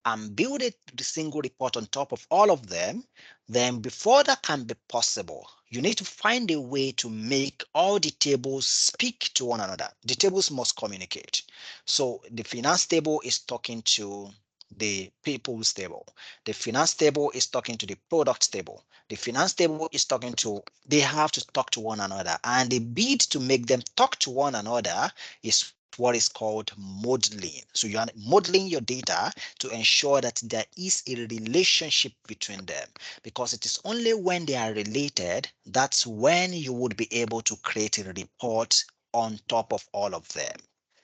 and build the single report on top of all of them, then before that can be possible, you need to find a way to make all the tables speak to one another. The tables must communicate. So the finance table is talking to the people's table. The finance table is talking to the product table. The finance table is talking to, they have to talk to one another. And the bid to make them talk to one another is what is called modeling. So you are modeling your data to ensure that there is a relationship between them, because it is only when they are related that's when you would be able to create a report on top of all of them.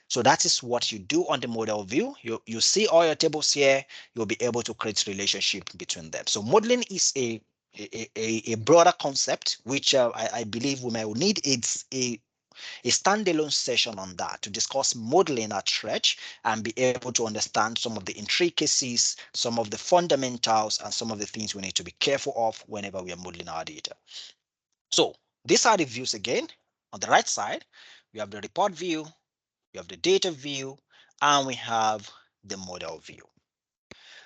So that is what you do on the model view. You see all your tables here, you'll be able to create relationship between them. So modeling is a broader concept, which I believe we may need. It's a standalone session on that to discuss modeling at stretch and be able to understand some of the intricacies, some of the fundamentals, and some of the things we need to be careful of whenever we are modeling our data. So these are the views again. On the right side, we have the report view, we have the data view, and we have the model view.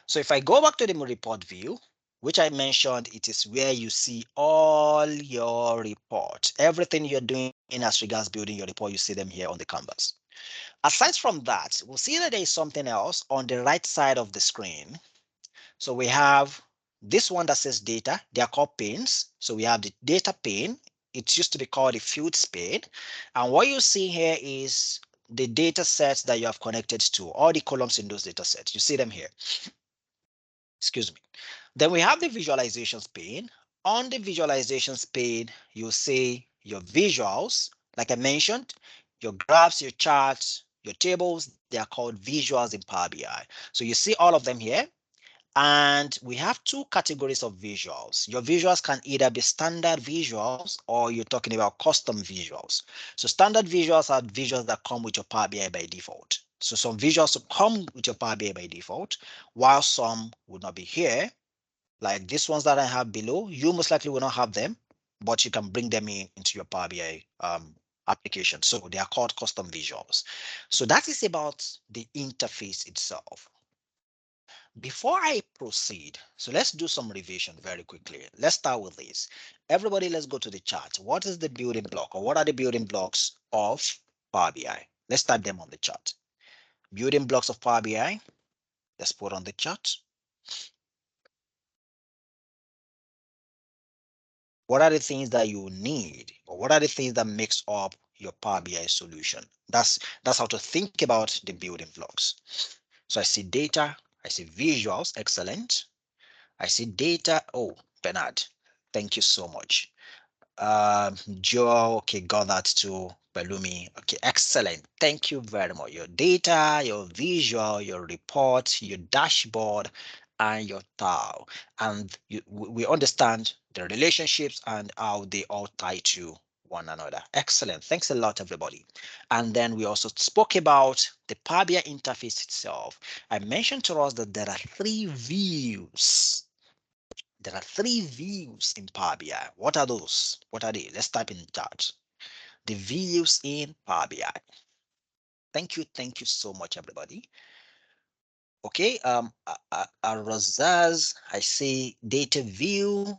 So if I go back to the report view, which I mentioned, it is where you see all your reports. Everything you're doing as regards building your report, you see them here on the canvas. Aside from that, we'll see that there is something else on the right side of the screen. So we have this one that says data. They are called panes. So we have the data pane. It used to be called the fields pane. And what you see here is the data sets that you have connected to, all the columns in those data sets. You see them here. Excuse me. Then we have the visualizations pane. On the visualizations pane, you'll see your visuals. Like I mentioned, your graphs, your charts, your tables, they are called visuals in Power BI. So you see all of them here. And we have two categories of visuals. Your visuals can either be standard visuals or you're talking about custom visuals. So standard visuals are visuals that come with your Power BI by default. So some visuals will come with your Power BI by default, while some would not be here. Like these ones that I have below, you most likely will not have them, but you can bring them into your Power BI application. So they are called custom visuals. So that is about the interface itself. Before I proceed, so let's do some revision very quickly. Let's start with this. Everybody, let's go to the chart. What is the building block, or what are the building blocks of Power BI? Let's type them on the chart. Building blocks of Power BI. Let's put on the chart. What are the things that you need, or what are the things that makes up your Power BI solution? That's how to think about the building blocks. So I see data, I see visuals, excellent. I see data. Oh, Bernard, thank you so much. Joe, okay, got that too. Belumi, okay, excellent. Thank you very much. Your data, your visual, your report, your dashboard, and your tile. And we understand the relationships and how they all tie to one another. Excellent. Thanks a lot, everybody. And then we also spoke about the Power BI interface itself. I mentioned to us that there are three views. There are three views in Power BI. What are those? What are they? Let's type in chat. The views in Power BI. Thank you so much, everybody. Okay, Razaz, I see data view.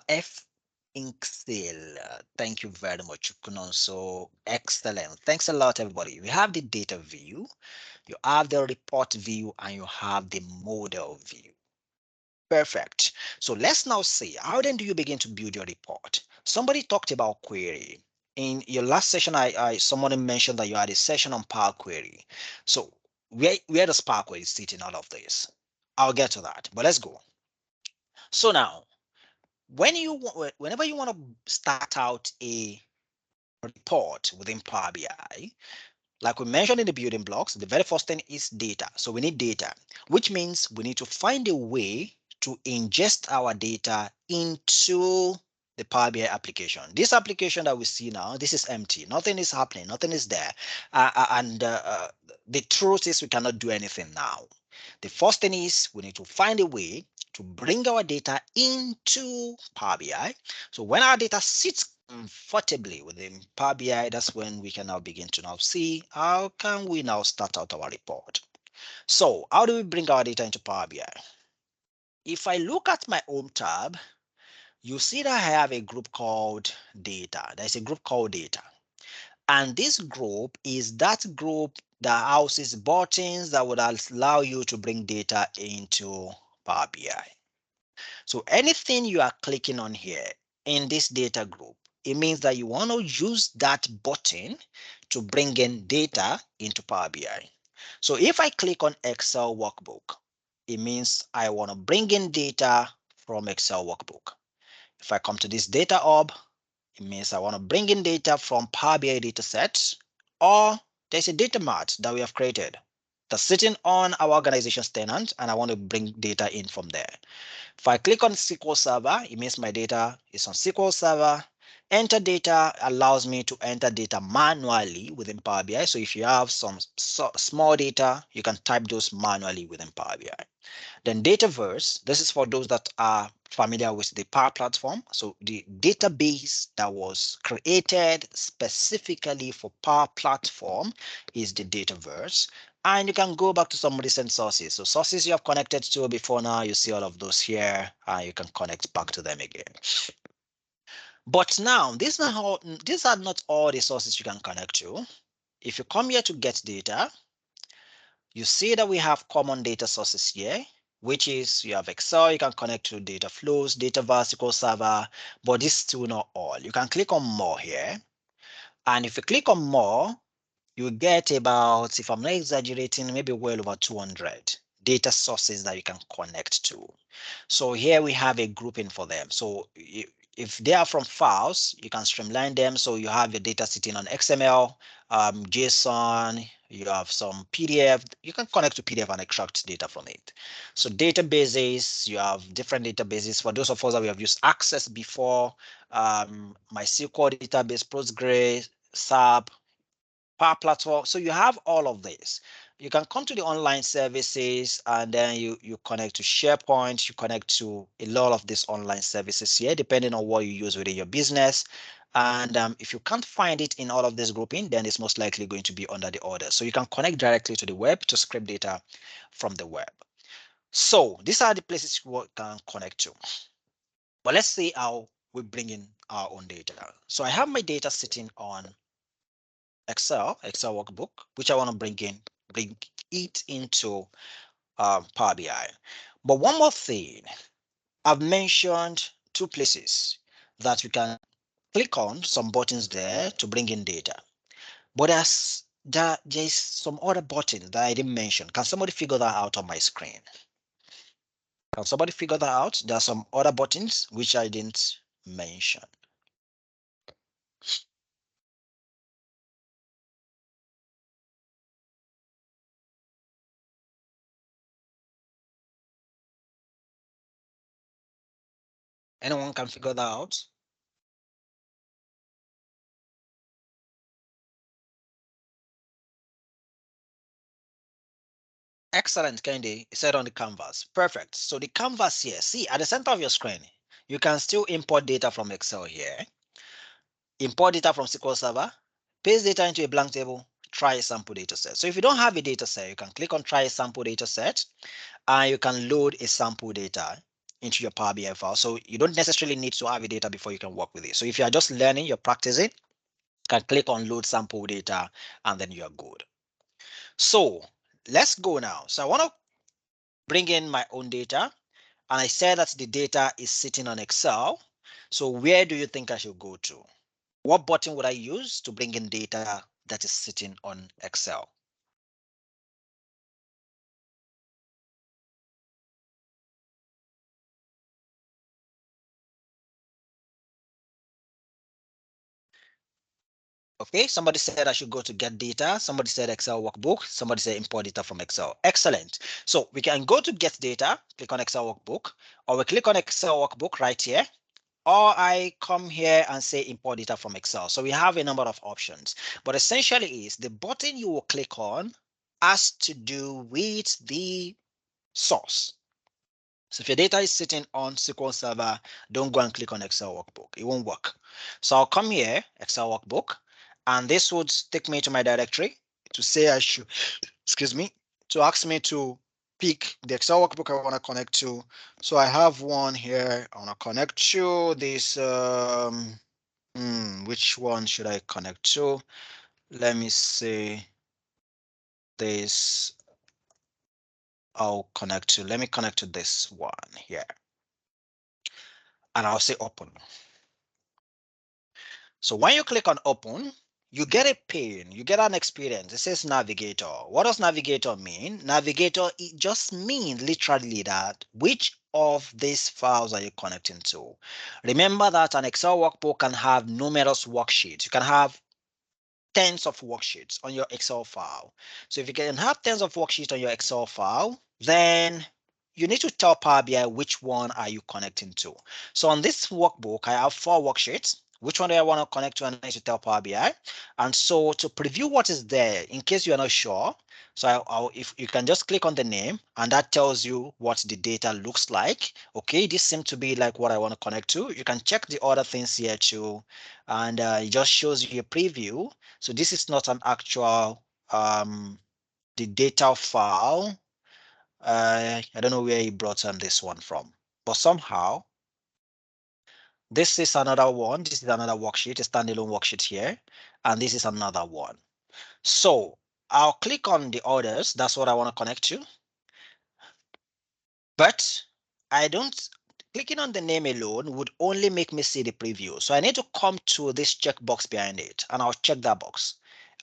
F Inksale. Thank you very much, So excellent. Thanks a lot, everybody. We have the data view, you have the report view, and you have the model view. Perfect. So let's now see, how then do you begin to build your report? Somebody talked about query. In your last session, someone mentioned that you had a session on Power Query. So where does Power Query sit in all of this? I'll get to that, but let's go. So now, whenever you want to start out a report within Power BI, like we mentioned in the building blocks, the very first thing is data. So we need data, which means we need to find a way to ingest our data into the Power BI application. This application that we see now, this is empty. Nothing is happening. Nothing is there. The truth is we cannot do anything now. The first thing is we need to find a way to bring our data into Power BI. So when our data sits comfortably within Power BI, that's when we can now begin to now see how can we now start out our report. So how do we bring our data into Power BI? If I look at my Home tab, you see that I have a group called data. There's a group called data. And this group is that group that houses buttons that would allow you to bring data into Power BI. So anything you are clicking on here in this data group, it means that you want to use that button to bring in data into Power BI. So if I click on Excel workbook, it means I want to bring in data from Excel workbook. If I come to this data hub, it means I want to bring in data from Power BI data sets, or there's a data mart that we have created that's sitting on our organization's tenant, and I want to bring data in from there. If I click on SQL Server, it means my data is on SQL Server. Enter data allows me to enter data manually within Power BI. So if you have some small data, you can type those manually within Power BI. Then Dataverse, this is for those that are familiar with the Power Platform. So the database that was created specifically for Power Platform is the Dataverse. And you can go back to some recent sources. So sources you have connected to before now, you see all of those here, and you can connect back to them again. But now, these are not all the sources you can connect to. If you come here to get data, you see that we have common data sources here, which is you have Excel, you can connect to data flows, Dataverse, SQL Server, but this is still not all. You can click on more here. And if you click on more, you get about, if I'm not exaggerating, maybe well over 200 data sources that you can connect to. So here we have a grouping for them. So if they are from files, you can streamline them. So you have your data sitting on XML, JSON, you have some PDF. You can connect to PDF and extract data from it. So databases, you have different databases. For those of us that we have used Access before, MySQL database, Postgres, SAP, Power Platform. So you have all of this. You can come to the online services, and then you connect to SharePoint, you connect to a lot of these online services here, depending on what you use within your business. And if you can't find it in all of this grouping, then it's most likely going to be under the order. So you can connect directly to the web to scrape data from the web. So these are the places you can connect to. But let's see how we bring in our own data. So I have my data sitting on Excel workbook, which I want to bring it into Power BI. But one more thing, I've mentioned two places that you can click on some buttons there to bring in data. But there's some other buttons that I didn't mention. Can somebody figure that out on my screen? Can somebody figure that out? There are some other buttons which I didn't mention. Anyone can figure that out? Excellent, Kendi. It said on the canvas. Perfect. So the canvas here, see at the center of your screen, you can still import data from Excel here. Import data from SQL Server, paste data into a blank table, try a sample data set. So if you don't have a data set, you can click on try a sample data set, and you can load a sample data into your Power BI file. So you don't necessarily need to have a data before you can work with it. So if you are just learning, you're practicing, you can click on load sample data, and then you're good. So let's go now. So I want to bring in my own data, and I said that the data is sitting on Excel. So where do you think I should go to? What button would I use to bring in data that is sitting on Excel? Okay, somebody said I should go to get data. Somebody said Excel workbook. Somebody said import data from Excel. Excellent. So we can go to get data, click on Excel workbook, or we click on Excel workbook right here, or I come here and say import data from Excel. So we have a number of options, but essentially is the button you will click on has to do with the source. So if your data is sitting on SQL Server, don't go and click on Excel workbook. It won't work. So I'll come here, Excel workbook, and this would take me to my directory to say I should, excuse me, to ask me to pick the Excel workbook I want to connect to. So I have one here. I want to connect to this. Which one should I connect to? Let me see this. I'll connect to. Let me connect to this one here, and I'll say open. So when you click on open, you get a pane, you get an experience. It says navigator. What does navigator mean? Navigator, it just means literally that which of these files are you connecting to? Remember that an Excel workbook can have numerous worksheets. You can have tens of worksheets on your Excel file. So if you can have tens of worksheets on your Excel file, then you need to tell Power BI which one are you connecting to. So on this workbook, I have 4 worksheets. Which one do I want to connect to? And I need to tell Power BI. And so to preview what is there, in case you are not sure, so if you can just click on the name and that tells you what the data looks like. Okay, this seems to be like what I want to connect to. You can check the other things here too. And it just shows you a preview. So this is not an actual the data file. I don't know where he brought this one from, but somehow this is another one. This is another worksheet, a standalone worksheet here, and this is another one. So I'll click on the others. That's what I want to connect to. But I don't, clicking on the name alone would only make me see the preview. So I need to come to this checkbox behind it and I'll check that box.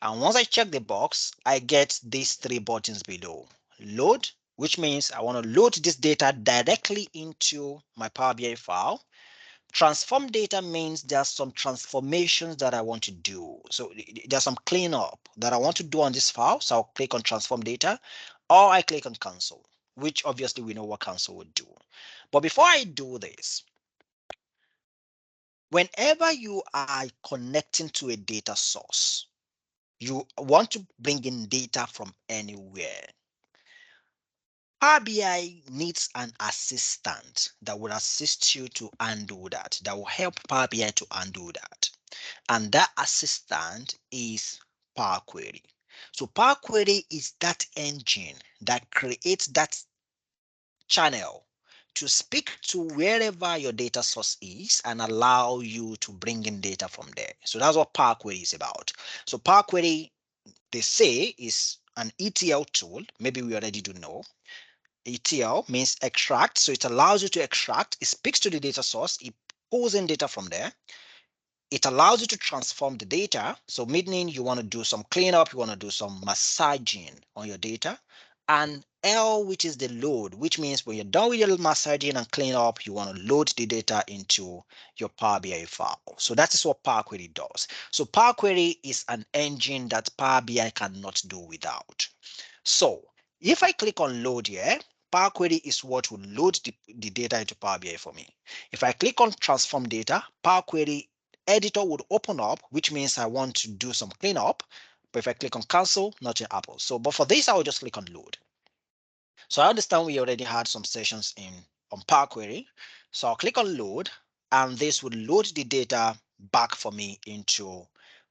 And once I check the box, I get these 3 buttons below. Load, which means I want to load this data directly into my Power BI file. Transform data means there's some transformations that I want to do. So there's some cleanup that I want to do on this file. So I'll click on transform data, or I click on cancel, which obviously we know what cancel would do. But before I do this, whenever you are connecting to a data source, you want to bring in data from anywhere. Power BI needs an assistant that will assist you to undo that, that will help Power BI to undo that. And that assistant is Power Query. So Power Query is that engine that creates that channel to speak to wherever your data source is and allow you to bring in data from there. So that's what Power Query is about. So Power Query, they say, is an ETL tool. Maybe we already do know. ETL means extract. So it allows you to extract. It speaks to the data source. It pulls in data from there. It allows you to transform the data. So meaning you want to do some cleanup, you want to do some massaging on your data. And L, which is the load, which means when you're done with your massaging and cleanup, you want to load the data into your Power BI file. So that is what Power Query does. So Power Query is an engine that Power BI cannot do without. So if I click on load here, Power Query is what will load the data into Power BI for me. If I click on transform data, Power Query editor would open up, which means I want to do some cleanup. But if I click on cancel, nothing happens. So, but for this, I will just click on load. So I understand we already had some sessions on Power Query. So I'll click on load, and this would load the data back for me into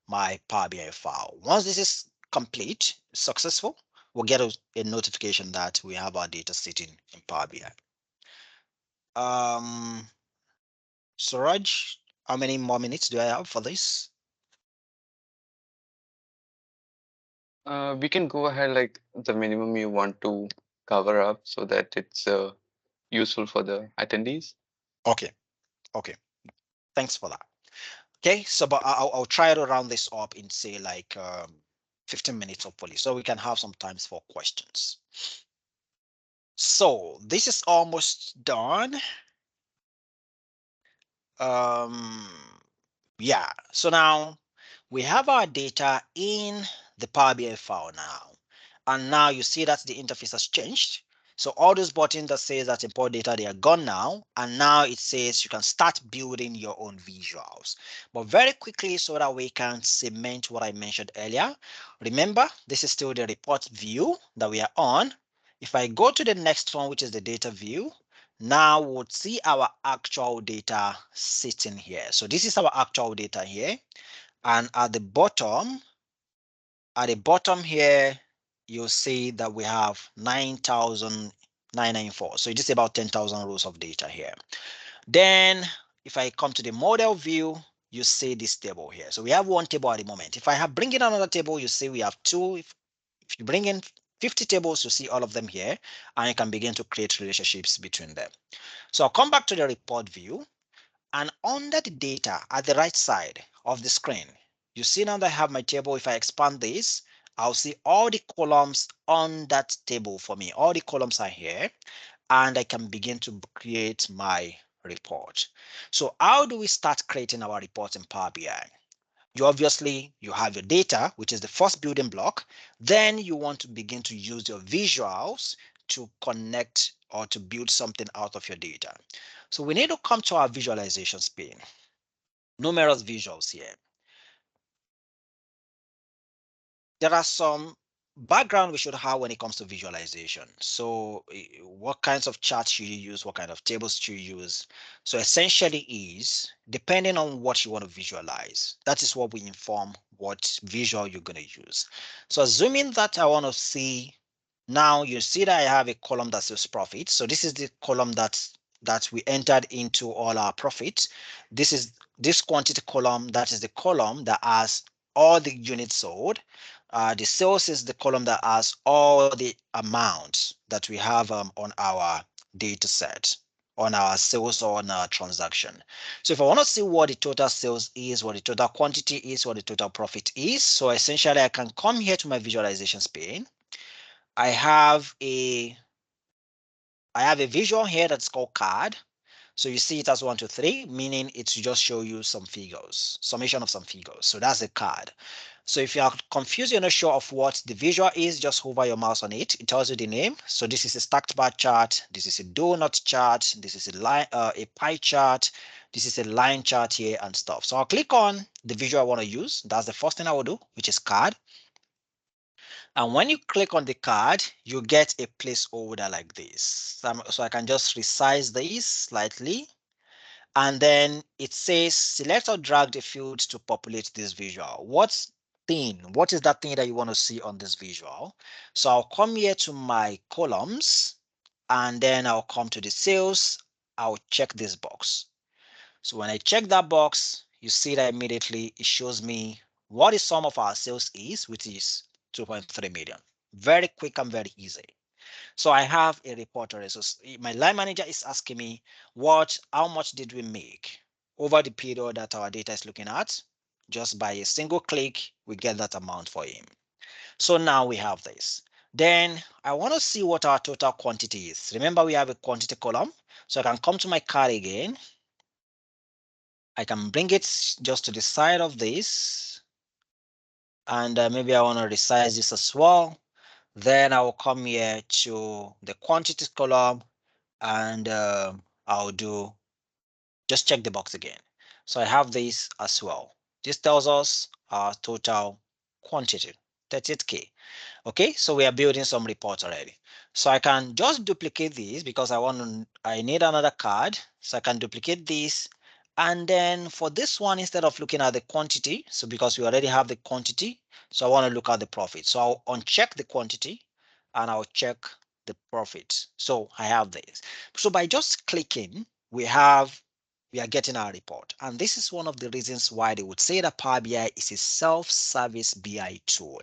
my Power BI file. Once this is complete, successful, we'll get a notification that we have our data sitting in Power BI. Suraj, how many more minutes do I have for this? We can go ahead like the minimum you want to cover up so that it's useful for the attendees. Okay, okay. Thanks for that. Okay, so but I'll try to round this up in say like 15 minutes hopefully, so we can have some times for questions. So this is almost done. Um, yeah, so now we have our data in the Power BI file now. And now you see that the interface has changed. So all those buttons that says that import data, they are gone now. And now it says you can start building your own visuals. But very quickly, so that we can cement what I mentioned earlier. Remember, this is still the report view that we are on. If I go to the next one, which is the data view, now we'll see our actual data sitting here. So this is our actual data here. And at the bottom here, you'll see that we have 9,994. So it is about 10,000 rows of data here. Then if I come to the model view, you see this table here. So we have one table at the moment. If I have bring in another table, you see we have two. If you bring in 50 tables, you see all of them here, and you can begin to create relationships between them. So I'll come back to the report view, and under the data at the right side of the screen, you see now that I have my table. If I expand this, I'll see all the columns on that table for me. All the columns are here, and I can begin to create my report. So how do we start creating our report in Power BI? You have your data, which is the first building block. Then you want to begin to use your visuals to connect or to build something out of your data. So we need to come to our visualizations pane. Numerous visuals here. There are some background we should have when it comes to visualization. So what kinds of charts should you use? What kind of tables should you use? So essentially is depending on what you want to visualize. That is what we inform what visual you're going to use. So assuming that I want to see, now you see that I have a column that says profit. So this is the column that we entered into all our profits. This is this quantity column. That is the column that has all the units sold. The sales is the column that has all the amounts that we have on our data set, on our sales or on our transaction. So if I want to see what the total sales is, what the total quantity is, what the total profit is, so essentially I can come here to my visualizations pane. I have a visual here that's called card. So you see it as 1, 2, 3, meaning it's just show you some figures, summation of some figures. So that's the card. So if you are confused, you're not sure of what the visual is, just hover your mouse on it. It tells you the name. So this is a stacked bar chart. This is a donut chart. This is a line, a pie chart. This is a line chart here and stuff. So I'll click on the visual I want to use. That's the first thing I will do, which is card. And when you click on the card, you get a placeholder like this. So I can just resize this slightly. And then it says select or drag the fields to populate this visual. What is that thing that you want to see on this visual? So I'll come here to my columns, and then I'll come to the sales. I'll check this box. So when I check that box, you see that immediately it shows me what the sum of our sales is, which is 2.3 million. Very quick and very easy. So I have a report already. So my line manager is asking me how much did we make over the period that our data is looking at. Just by a single click, we get that amount for him. So now we have this. Then I want to see what our total quantity is. Remember, we have a quantity column. So I can come to my card again. I can bring it just to the side of this. And maybe I want to resize this as well. Then I will come here to the quantity column, and I'll do just check the box again. So I have this as well. This tells us our total quantity, 38K. Okay, so we are building some reports already. So I can just duplicate this because I need another card. So I can duplicate this. And then for this one, instead of looking at the quantity, so because we already have the quantity, so I want to look at the profit. So I'll uncheck the quantity and I'll check the profit. So I have this. So by just clicking, we are getting our report. And this is one of the reasons why they would say that Power BI is a self-service BI tool,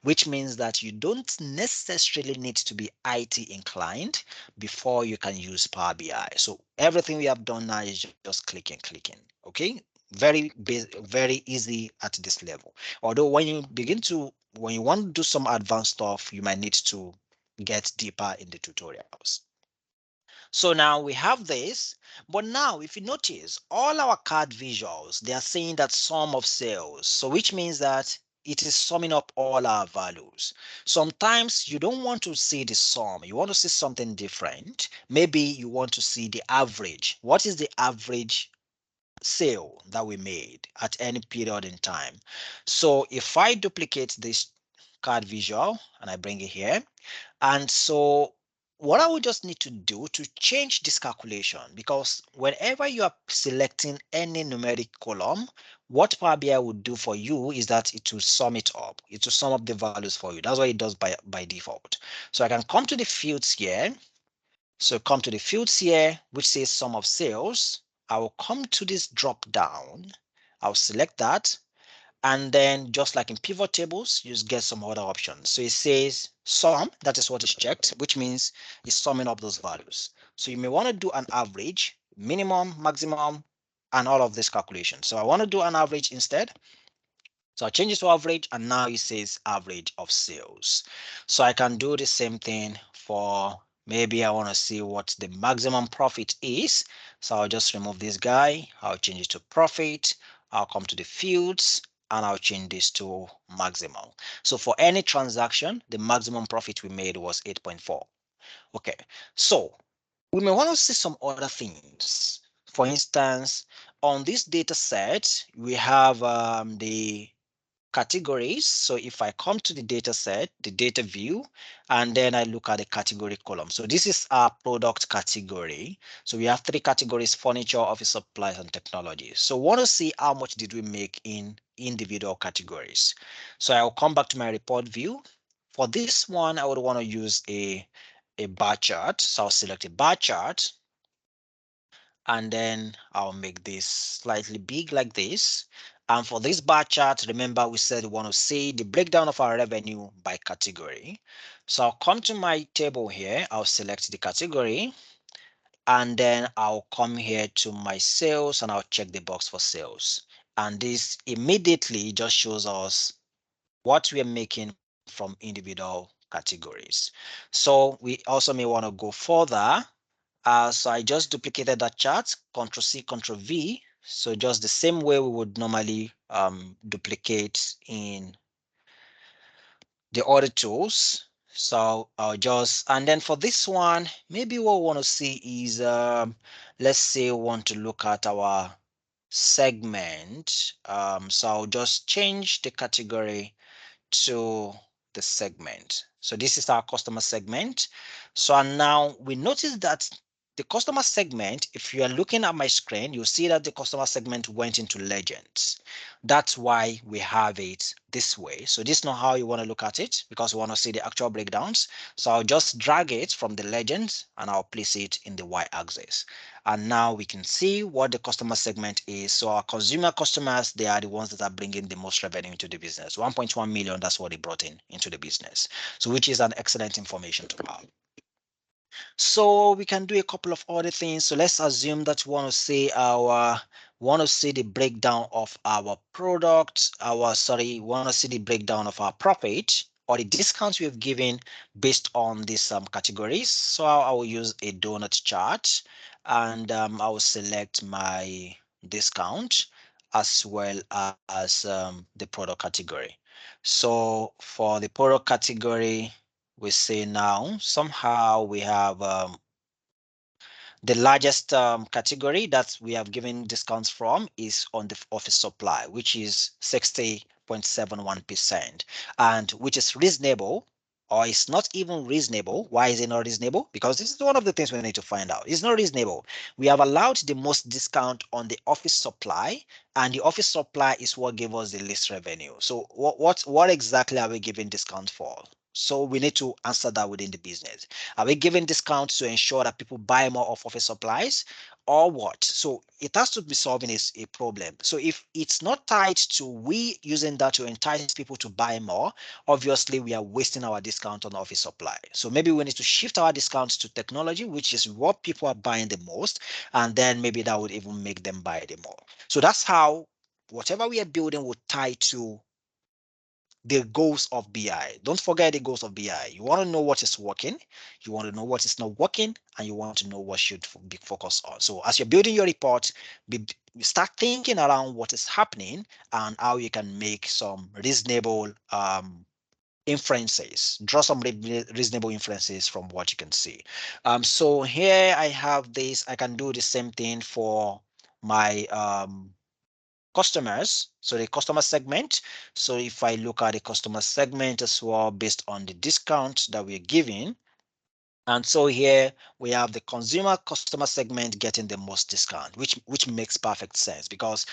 which means that you don't necessarily need to be IT inclined before you can use Power BI. So everything we have done now is just clicking. Okay, very easy at this level. Although when you want to do some advanced stuff, you might need to get deeper in the tutorials. So now we have this, but now if you notice all our card visuals, they are saying that sum of sales. So which means that it is summing up all our values. Sometimes you don't want to see the sum. You want to see something different. Maybe you want to see the average. What is the average sale that we made at any period in time? So if I duplicate this card visual and I bring it here, and so what I would just need to do to change this calculation, because whenever you are selecting any numeric column, what Power BI would do for you is that it will sum it up. It will sum up the values for you. That's what it does by default. So I can come to the fields here. So come to the fields here, which says sum of sales. I will come to this drop down. I'll select that. And then just like in pivot tables, you just get some other options. So it says sum, that is what is checked, which means it's summing up those values. So you may want to do an average, minimum, maximum, and all of this calculation. So I want to do an average instead. So I change it to average, and now it says average of sales. So I can do the same thing for maybe I want to see what the maximum profit is. So I'll just remove this guy. I'll change it to profit. I'll come to the fields and I'll change this to maximum. So for any transaction, the maximum profit we made was 8.4. Okay, so we may want to see some other things. For instance, on this data set, we have the categories. So if I come to the data set, the data view, and then I look at the category column. So this is our product category. So we have three categories: furniture, office supplies, and technology. So want to see how much did we make in individual categories. So I'll come back to my report view. For this one, I would want to use a bar chart. So I'll select a bar chart, and then I'll make this slightly big like this. And for this bar chart, remember we said we want to see the breakdown of our revenue by category. So I'll come to my table here. I'll select the category, and then I'll come here to my sales and I'll check the box for sales. And this immediately just shows us what we are making from individual categories. So we also may want to go further. So I just duplicated that chart, Control C, Control V. So just the same way we would normally duplicate in the other tools. So I'll just, and then for this one, maybe what we want to see is, let's say we want to look at our segment. So I'll just change the category to the segment. So this is our customer segment. So now we notice that the customer segment, if you are looking at my screen, you'll see that the customer segment went into legends. That's why we have it this way. So this is not how you want to look at it, because we want to see the actual breakdowns. So I'll just drag it from the legends and I'll place it in the y-axis. And now we can see what the customer segment is. So our consumer customers, they are the ones that are bringing the most revenue into the business. 1.1 million, that's what they brought in into the business. So which is an excellent information to have. So we can do a couple of other things. So let's assume that we want to see the breakdown of our product, want to see the breakdown of our profit or the discounts we have given based on these categories. So I will use a donut chart, and I will select my discount as well as the product category. So for the product category, we say now somehow we have the largest category that we have given discounts from is on the office supply, which is 60.71%, and which is reasonable, or it's not even reasonable. Why is it not reasonable? Because this is one of the things we need to find out. It's not reasonable. We have allowed the most discount on the office supply, and the office supply is what gave us the least revenue. So what exactly are we giving discount for? So we need to answer that within the business. Are we giving discounts to ensure that people buy more of office supplies, or what? So it has to be solving a problem. So if it's not tied to we using that to entice people to buy more, obviously we are wasting our discount on office supply. So maybe we need to shift our discounts to technology, which is what people are buying the most, and then maybe that would even make them buy the more. So that's how whatever we are building would tie to the goals of BI. Don't forget the goals of BI. You want to know what is working, you want to know what is not working, and you want to know what should be focused on. So as you're building your report, start thinking around what is happening and how you can make some reasonable inferences, draw some reasonable inferences from what you can see. So here I have this, I can do the same thing for my customers. So the customer segment. So if I look at the customer segment as well, based on the discount that we're giving, And so here we have the consumer customer segment getting the most discount, which makes perfect sense because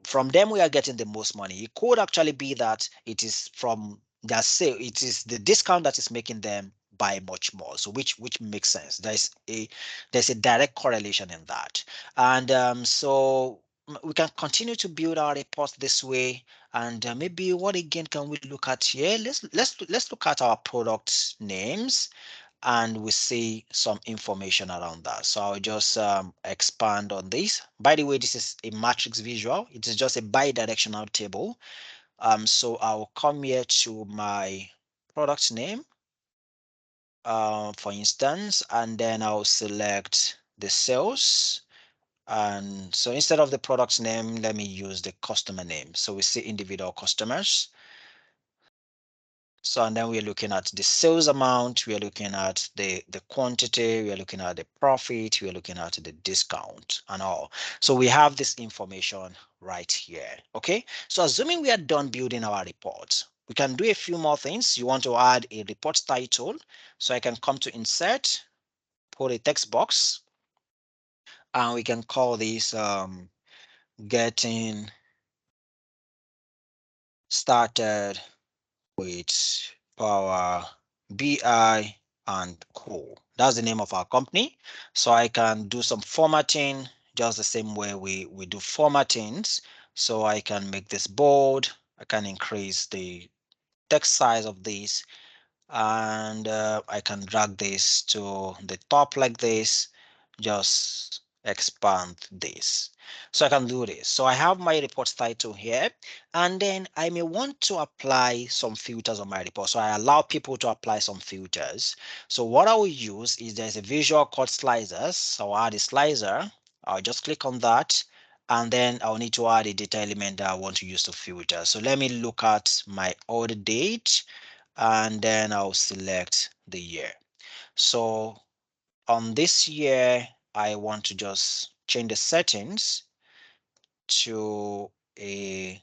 from them we are getting the most money. It could actually be that it is from their sale, it is the discount that is making them buy much more. So which makes sense. There's a direct correlation in that. And so we can continue to build our report this way. And maybe what again can we look at here? Let's look at our product names and we see some information around that. So I'll just expand on this. By the way, this is a matrix visual. It is just a bi-directional table. So I'll come here to my product name, for instance, and then I'll select the sales. And so instead of the product name, let me use the customer name. So we see individual customers. So, and then we're looking at the sales amount, we are looking at the quantity, we are looking at the profit, we are looking at the discount and all. So we have this information right here. Okay. So assuming we are done building our report, we can do a few more things. You want to add a report title. So I can come to insert, put a text box, and we can call this getting started with Power BI and Co. That's the name of our company. So I can do some formatting just the same way we do formattings. So I can make this bold. I can increase the text size of this, and I can drag this to the top like this, just expand this. So I can do this. So I have my report title here, and then I may want to apply some filters on my report. So I allow people to apply some filters. So what I will use is there's a visual called slicers. So I'll add a slicer. I'll just click on that. And then I'll need to add a data element that I want to use to filter. So let me look at my order date, and then I'll select the year. So on this year, I want to just change the settings to a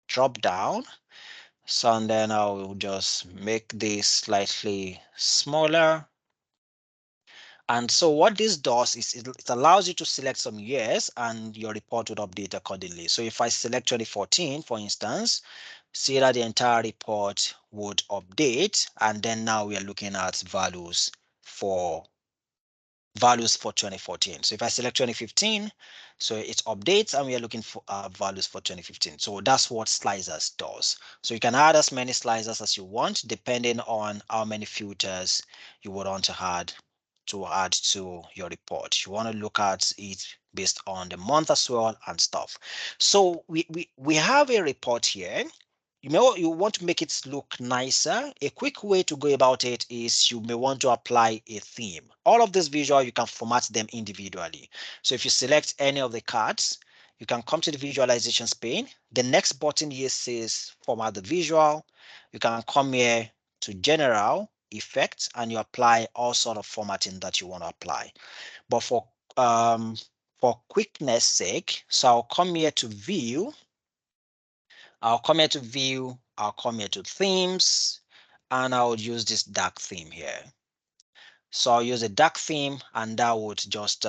drop down. So and then I'll just make this slightly smaller. And so what this does is it allows you to select some years and your report would update accordingly. So if I select 2014, for instance, see that the entire report would update, and then now we are looking at for values for 2014. So if I select 2015, so it updates and we are looking for values for 2015. So that's what slicers does. So you can add as many slicers as you want, depending on how many filters you would want to add to your report. You want to look at it based on the month as well and stuff. So we have a report here. You want to make it look nicer. A quick way to go about it is you may want to apply a theme. All of this visual, you can format them individually. So if you select any of the cards, you can come to the visualizations pane. The next button here says format the visual. You can come here to general effects and you apply all sort of formatting that you want to apply. But for quickness sake, so I'll come here to view. I'll come here to view, I'll come here to themes, and I'll use this dark theme here. So I'll use a dark theme, and that would just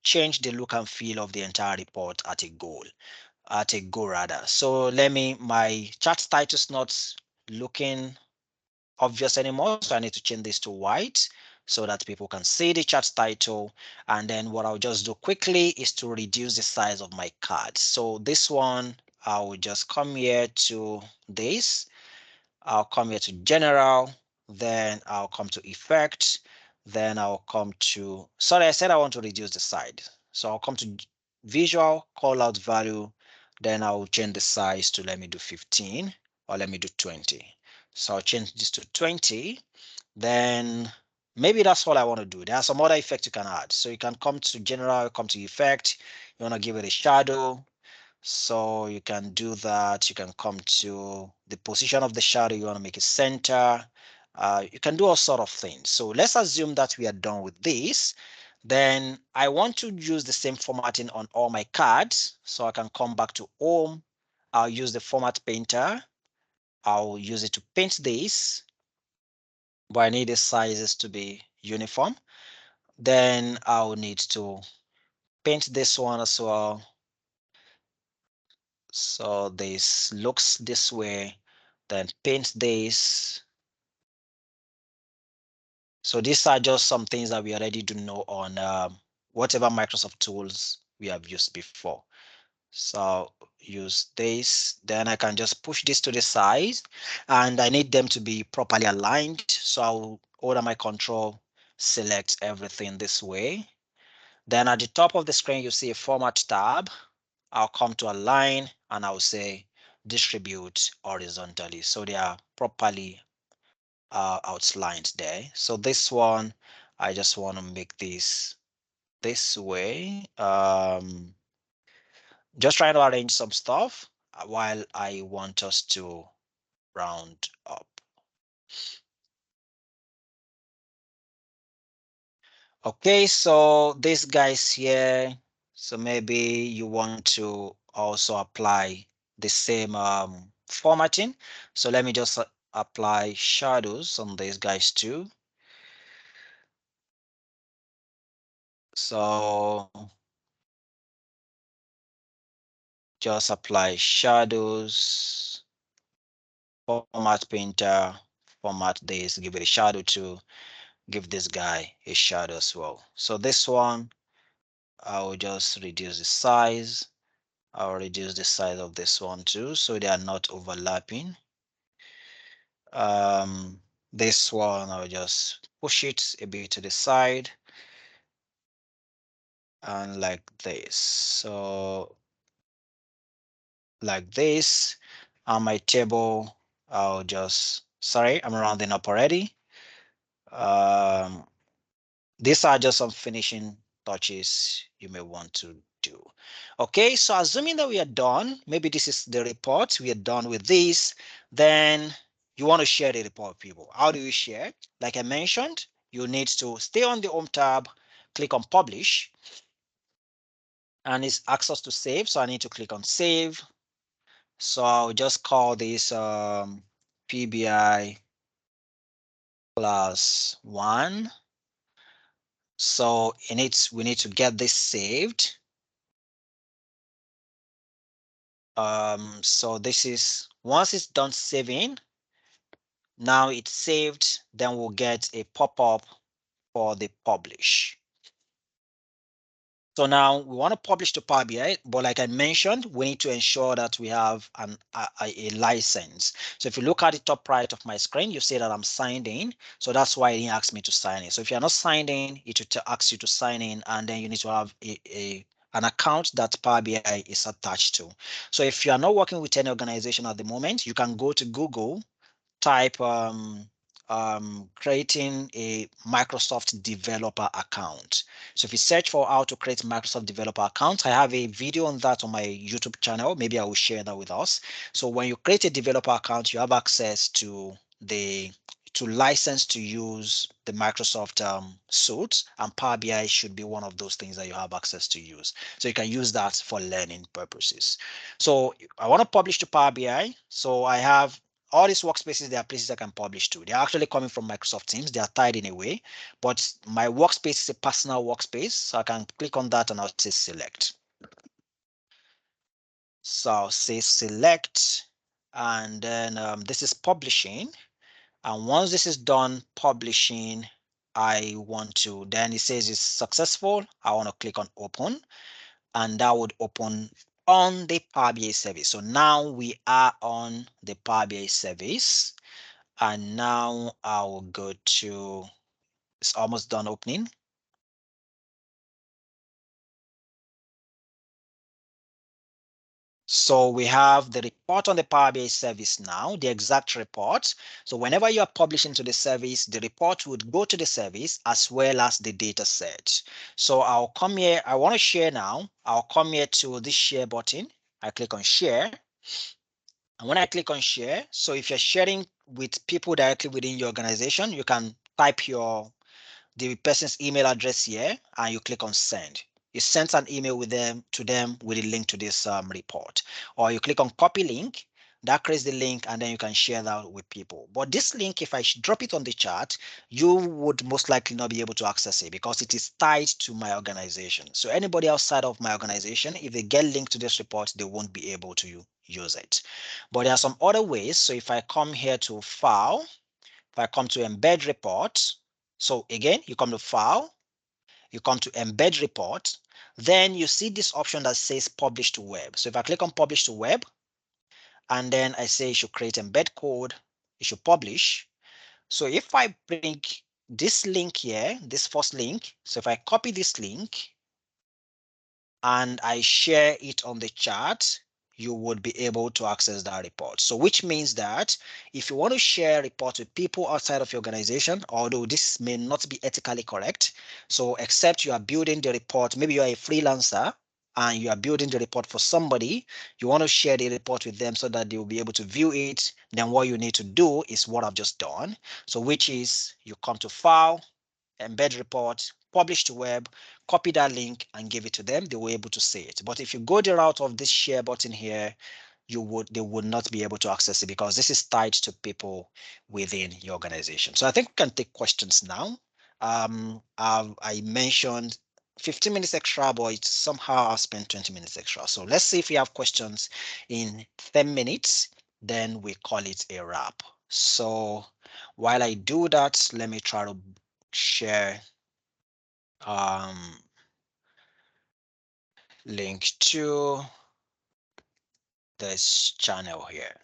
change the look and feel of the entire report at a go rather. So my chart title is not looking obvious anymore. So I need to change this to white so that people can see the chart title. And then what I'll just do quickly is to reduce the size of my card. So this one, I will just come here to this. I'll come here to general, then I'll come to effect, then I'll come to, sorry, I said I want to reduce the size. So I'll come to visual, call out value, then I'll change the size to, let me do 15 or let me do 20. So I'll change this to 20. Then maybe that's all I want to do. There are some other effects you can add. So you can come to general, come to effect. You want to give it a shadow. So you can do that. You can come to the position of the shadow. You want to make it center. You can do all sort of things. So let's assume that we are done with this. Then I want to use the same formatting on all my cards. So I can come back to home. I'll use the format painter. I'll use it to paint this, but I need the sizes to be uniform. Then I'll need to paint this one as well. So this looks this way, then paint this. So these are just some things that we already do know on whatever Microsoft tools we have used before. So use this, then I can just push this to the side, and I need them to be properly aligned. So I'll order my control, select everything this way. Then at the top of the screen, you see a format tab. I'll come to align and I'll say distribute horizontally. So they are properly outlined there. So this one, I just want to make this way. Just trying to arrange some stuff while I want us to round up. Okay, so this guy's here. So maybe you want to also apply the same formatting. So let me just apply shadows on these guys too. So just apply shadows, format painter, format this, give it a shadow too, give this guy a shadow as well. So this one, I will just reduce the size. I'll reduce the size of this one too, so they are not overlapping. This one, I'll just push it a bit to the side and like this. So like this, on my table, I'll just, sorry, I'm rounding up already. These are just some finishing touches you may want to do. Okay, so assuming that we are done, maybe this is the report, we are done with this, then you want to share the report with people. How do you share? Like I mentioned, you need to stay on the Home tab, click on Publish, and it's asks us to save, so I need to click on Save. So I'll just call this PBI class 1. So we need to get this saved. So this is, once it's done saving, now it's saved, then we'll get a pop-up for the publish. So now we want to publish to Power BI, but like I mentioned, we need to ensure that we have a license. So if you look at the top right of my screen, you see that I'm signed in. So that's why it didn't ask me to sign in. So if you're not signed in, it will ask you to sign in, and then you need to have an account that Power BI is attached to. So if you are not working with any organization at the moment, you can go to Google, type creating a Microsoft developer account. So if you search for how to create Microsoft developer account, I have a video on that on my YouTube channel. Maybe I will share that with us. So when you create a developer account, you have access to license to use the Microsoft suite, and Power BI should be one of those things that you have access to use. So you can use that for learning purposes. So I want to publish to Power BI. So I have all these workspaces, there are places I can publish to. They're actually coming from Microsoft Teams. They are tied in a way, but my workspace is a personal workspace. So I can click on that and I'll say select. So I'll say select, and then this is publishing. And once this is done publishing, I want to, then it says it's successful. I want to click on open, and that would open on the Power BI service. So now we are on the Power BI service. And now I will go to, it's almost done opening. So we have the report on the Power BI service now, the exact report. So whenever you are publishing to the service, the report would go to the service as well as the data set. So I'll come here, I want to share now. I'll come here to this share button. I click on share. And when I click on share, so if you're sharing with people directly within your organization, you can type the person's email address here, and you click on send. You send an email with them to them with a link to this report, or you click on copy link, That creates the link, and then you can share that with people. But this link, if I drop it on the chat, you would most likely not be able to access it because it is tied to my organization. So anybody outside of my organization, if they get linked to this report, they won't be able to use it. But there are some other ways. So if I come here to File, if I come to Embed Report, so again, you come to File, you come to Embed Report, then you see this option that says Publish to Web. So if I click on Publish to Web, and then I say you should create embed code, you should publish. So if I bring this link here, this first link, so if I copy this link and I share it on the chat, you would be able to access that report. So which means that if you want to share a report with people outside of your organization, although this may not be ethically correct, so except you are building the report, maybe you are a freelancer and you are building the report for somebody, you want to share the report with them so that they will be able to view it, then what you need to do is what I've just done. So which is you come to File, Embed Report, publish to web, copy that link and give it to them. They were able to see it. But if you go the route of this share button here, they would not be able to access it because this is tied to people within your organization. So I think we can take questions now. I mentioned 15 minutes extra, but it's somehow I've spent 20 minutes extra. So let's see if we have questions in 10 minutes, then we call it a wrap. So while I do that, let me try to share link to this channel here.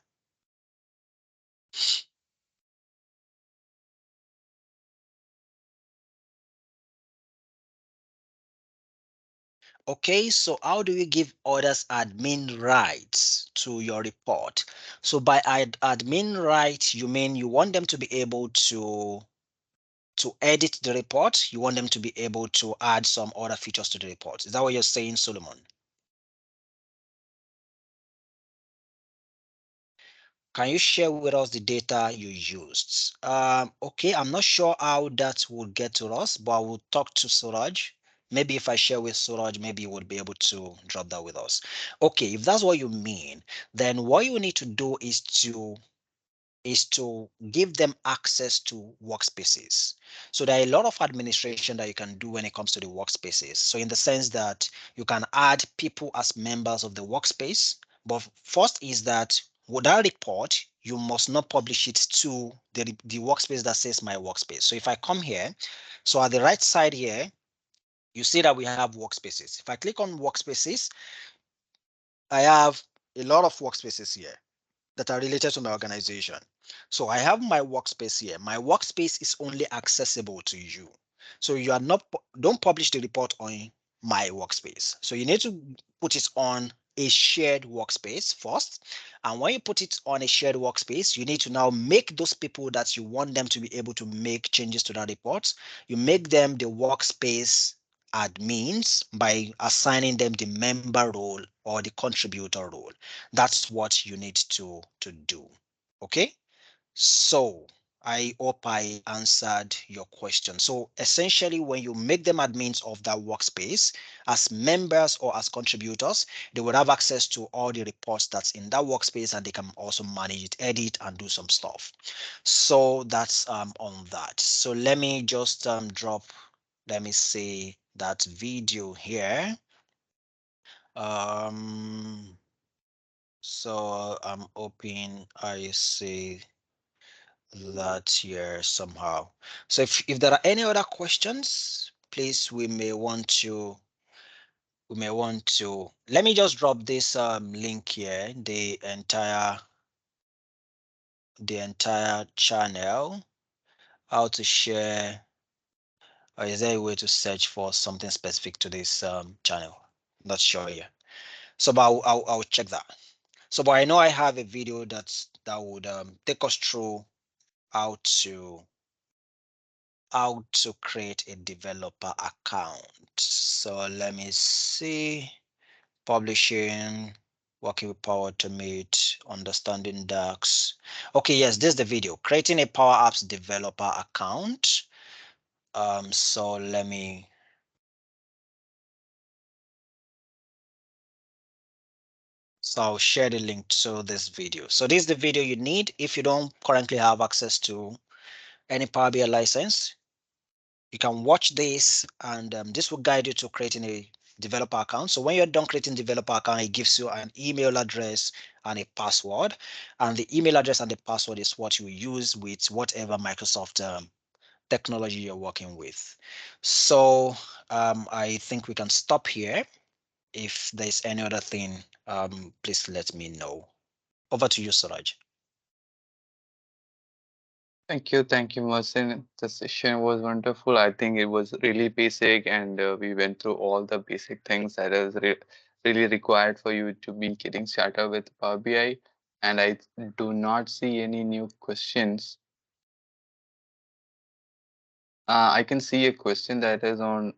Okay, so how do you give others admin rights to your report? So by admin rights, you mean you want them to be able to edit the report? You want them to be able to add some other features to the report? Is that what you're saying, Solomon? Can you share with us the data you used? Okay, I'm not sure how that will get to us, but I will talk to Suraj. Maybe if I share with Suraj, maybe he would be able to drop that with us. Okay, if that's what you mean, then what you need to do is to give them access to workspaces. So there are a lot of administration that you can do when it comes to the workspaces. So in the sense that you can add people as members of the workspace, but first is that with that report, you must not publish it to the workspace that says my workspace. So if I come here, so at the right side here, you see that we have workspaces. If I click on workspaces, I have a lot of workspaces here that are related to my organization. So I have my workspace here. My workspace is only accessible to you. So you are not, don't publish the report on my workspace. So you need to put it on a shared workspace first. And when you put it on a shared workspace, you need to now make those people that you want them to be able to make changes to that report. You make them the workspace admins by assigning them the member role or the contributor role. That's what you need to do. Okay, so I hope I answered your question. So essentially, when you make them admins of that workspace as members or as contributors, they would have access to all the reports that's in that workspace, and they can also manage it, edit, and do some stuff. So that's on that. So let me just drop, let me see that video here. So I'm hoping I see that here somehow. So if there are any other questions, please, we may want to let me just drop this link here, the entire channel, how to share, or is there a way to search for something specific to this channel? Not sure here. So but I'll check that. So but I know I have a video that would take us through how to create a developer account. So let me see. Publishing, working with Power Automate, understanding DAX. Okay, yes, this is the video. Creating a Power Apps developer account. So let me So I'll share the link to this video. So this is the video you need if you don't currently have access to any Power BI license. You can watch this, and this will guide you to creating a developer account. So when you're done creating developer account, it gives you an email address and a password. And the email address and the password is what you use with whatever Microsoft technology you're working with. So I think we can stop here. If there's any other thing, please let me know. Over to you, Suraj. Thank you, Mohsin. The session was wonderful. I think it was really basic, and we went through all the basic things that is really required for you to be getting started with Power BI. And I do not see any new questions. I can see a question that is on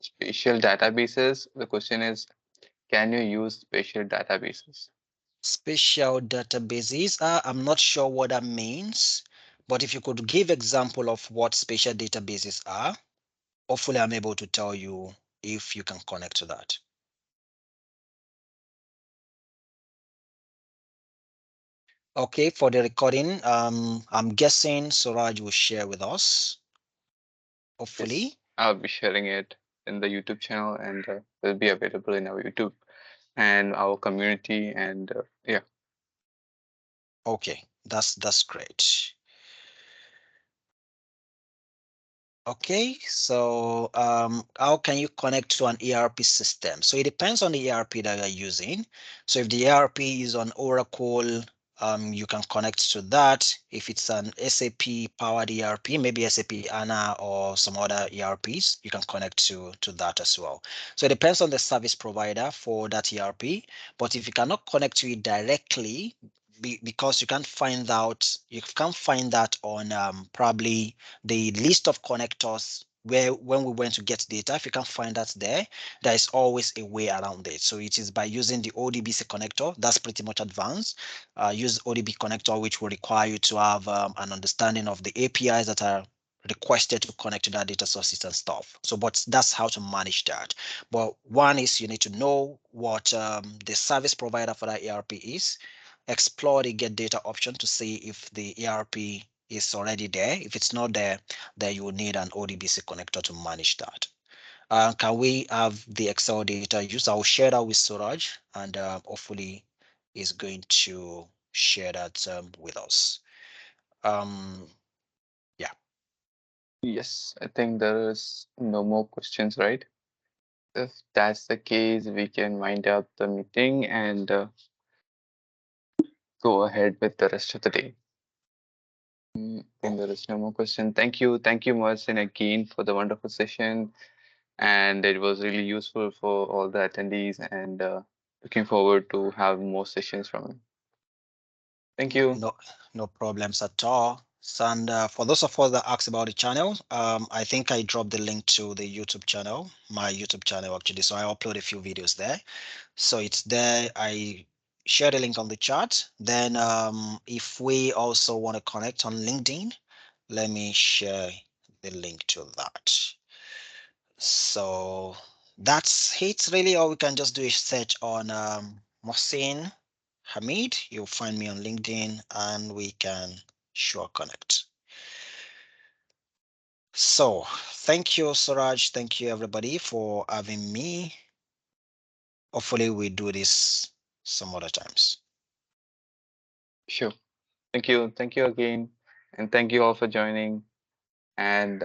spatial databases. The question is, can you use spatial databases? Spatial databases. I'm not sure what that means, but if you could give example of what spatial databases are, hopefully I'm able to tell you if you can connect to that. Okay, for the recording, I'm guessing Suraj will share with us, Yes, hopefully. I'll be sharing it in the YouTube channel, and will be available in our YouTube and our community. And yeah, Okay, that's great. Okay, so how can you connect to an ERP system? So it depends on the ERP that you're using. So if the ERP is on Oracle, you can connect to that. If it's an SAP powered ERP, maybe SAP HANA or some other ERPs, you can connect to that as well. So it depends on the service provider for that ERP. But if you cannot connect to it directly, because you can't find that on probably the list of connectors where when we went to get data, if you can't find that there is always a way around it. So it is by using the ODBC connector. That's pretty much advanced. Use ODB connector, which will require you to have an understanding of the APIs that are requested to connect to that data sources and stuff. So, but that's how to manage that. But one is you need to know what the service provider for that ERP is. Explore the get data option to see if the ERP is already there. If it's not there, then you will need an ODBC connector to manage that. Can we have the Excel data used? I'll share that with Suraj, and hopefully is going to share that with us. Um, yeah, yes, I think there is no more questions, right? If that's the case, we can wind up the meeting and go ahead with the rest of the day. I think oh, there is no more question. Thank you, Marcin, again for the wonderful session, and it was really useful for all the attendees. And looking forward to have more sessions from him. Thank you. no, no problems at all. And for those of us that asked about the channel, I think I dropped the link to the YouTube channel, my YouTube channel actually. So I upload a few videos there. So it's there. I share the link on the chat. Then if we also want to connect on LinkedIn, let me share the link to that. So that's it really, or we can just do a search on Mohsin Hamid. You'll find me on LinkedIn and we can sure connect. So thank you, Suraj. Thank you everybody for having me. Hopefully we do this some other times. Sure. Thank you. Thank you again. And thank you all for joining. And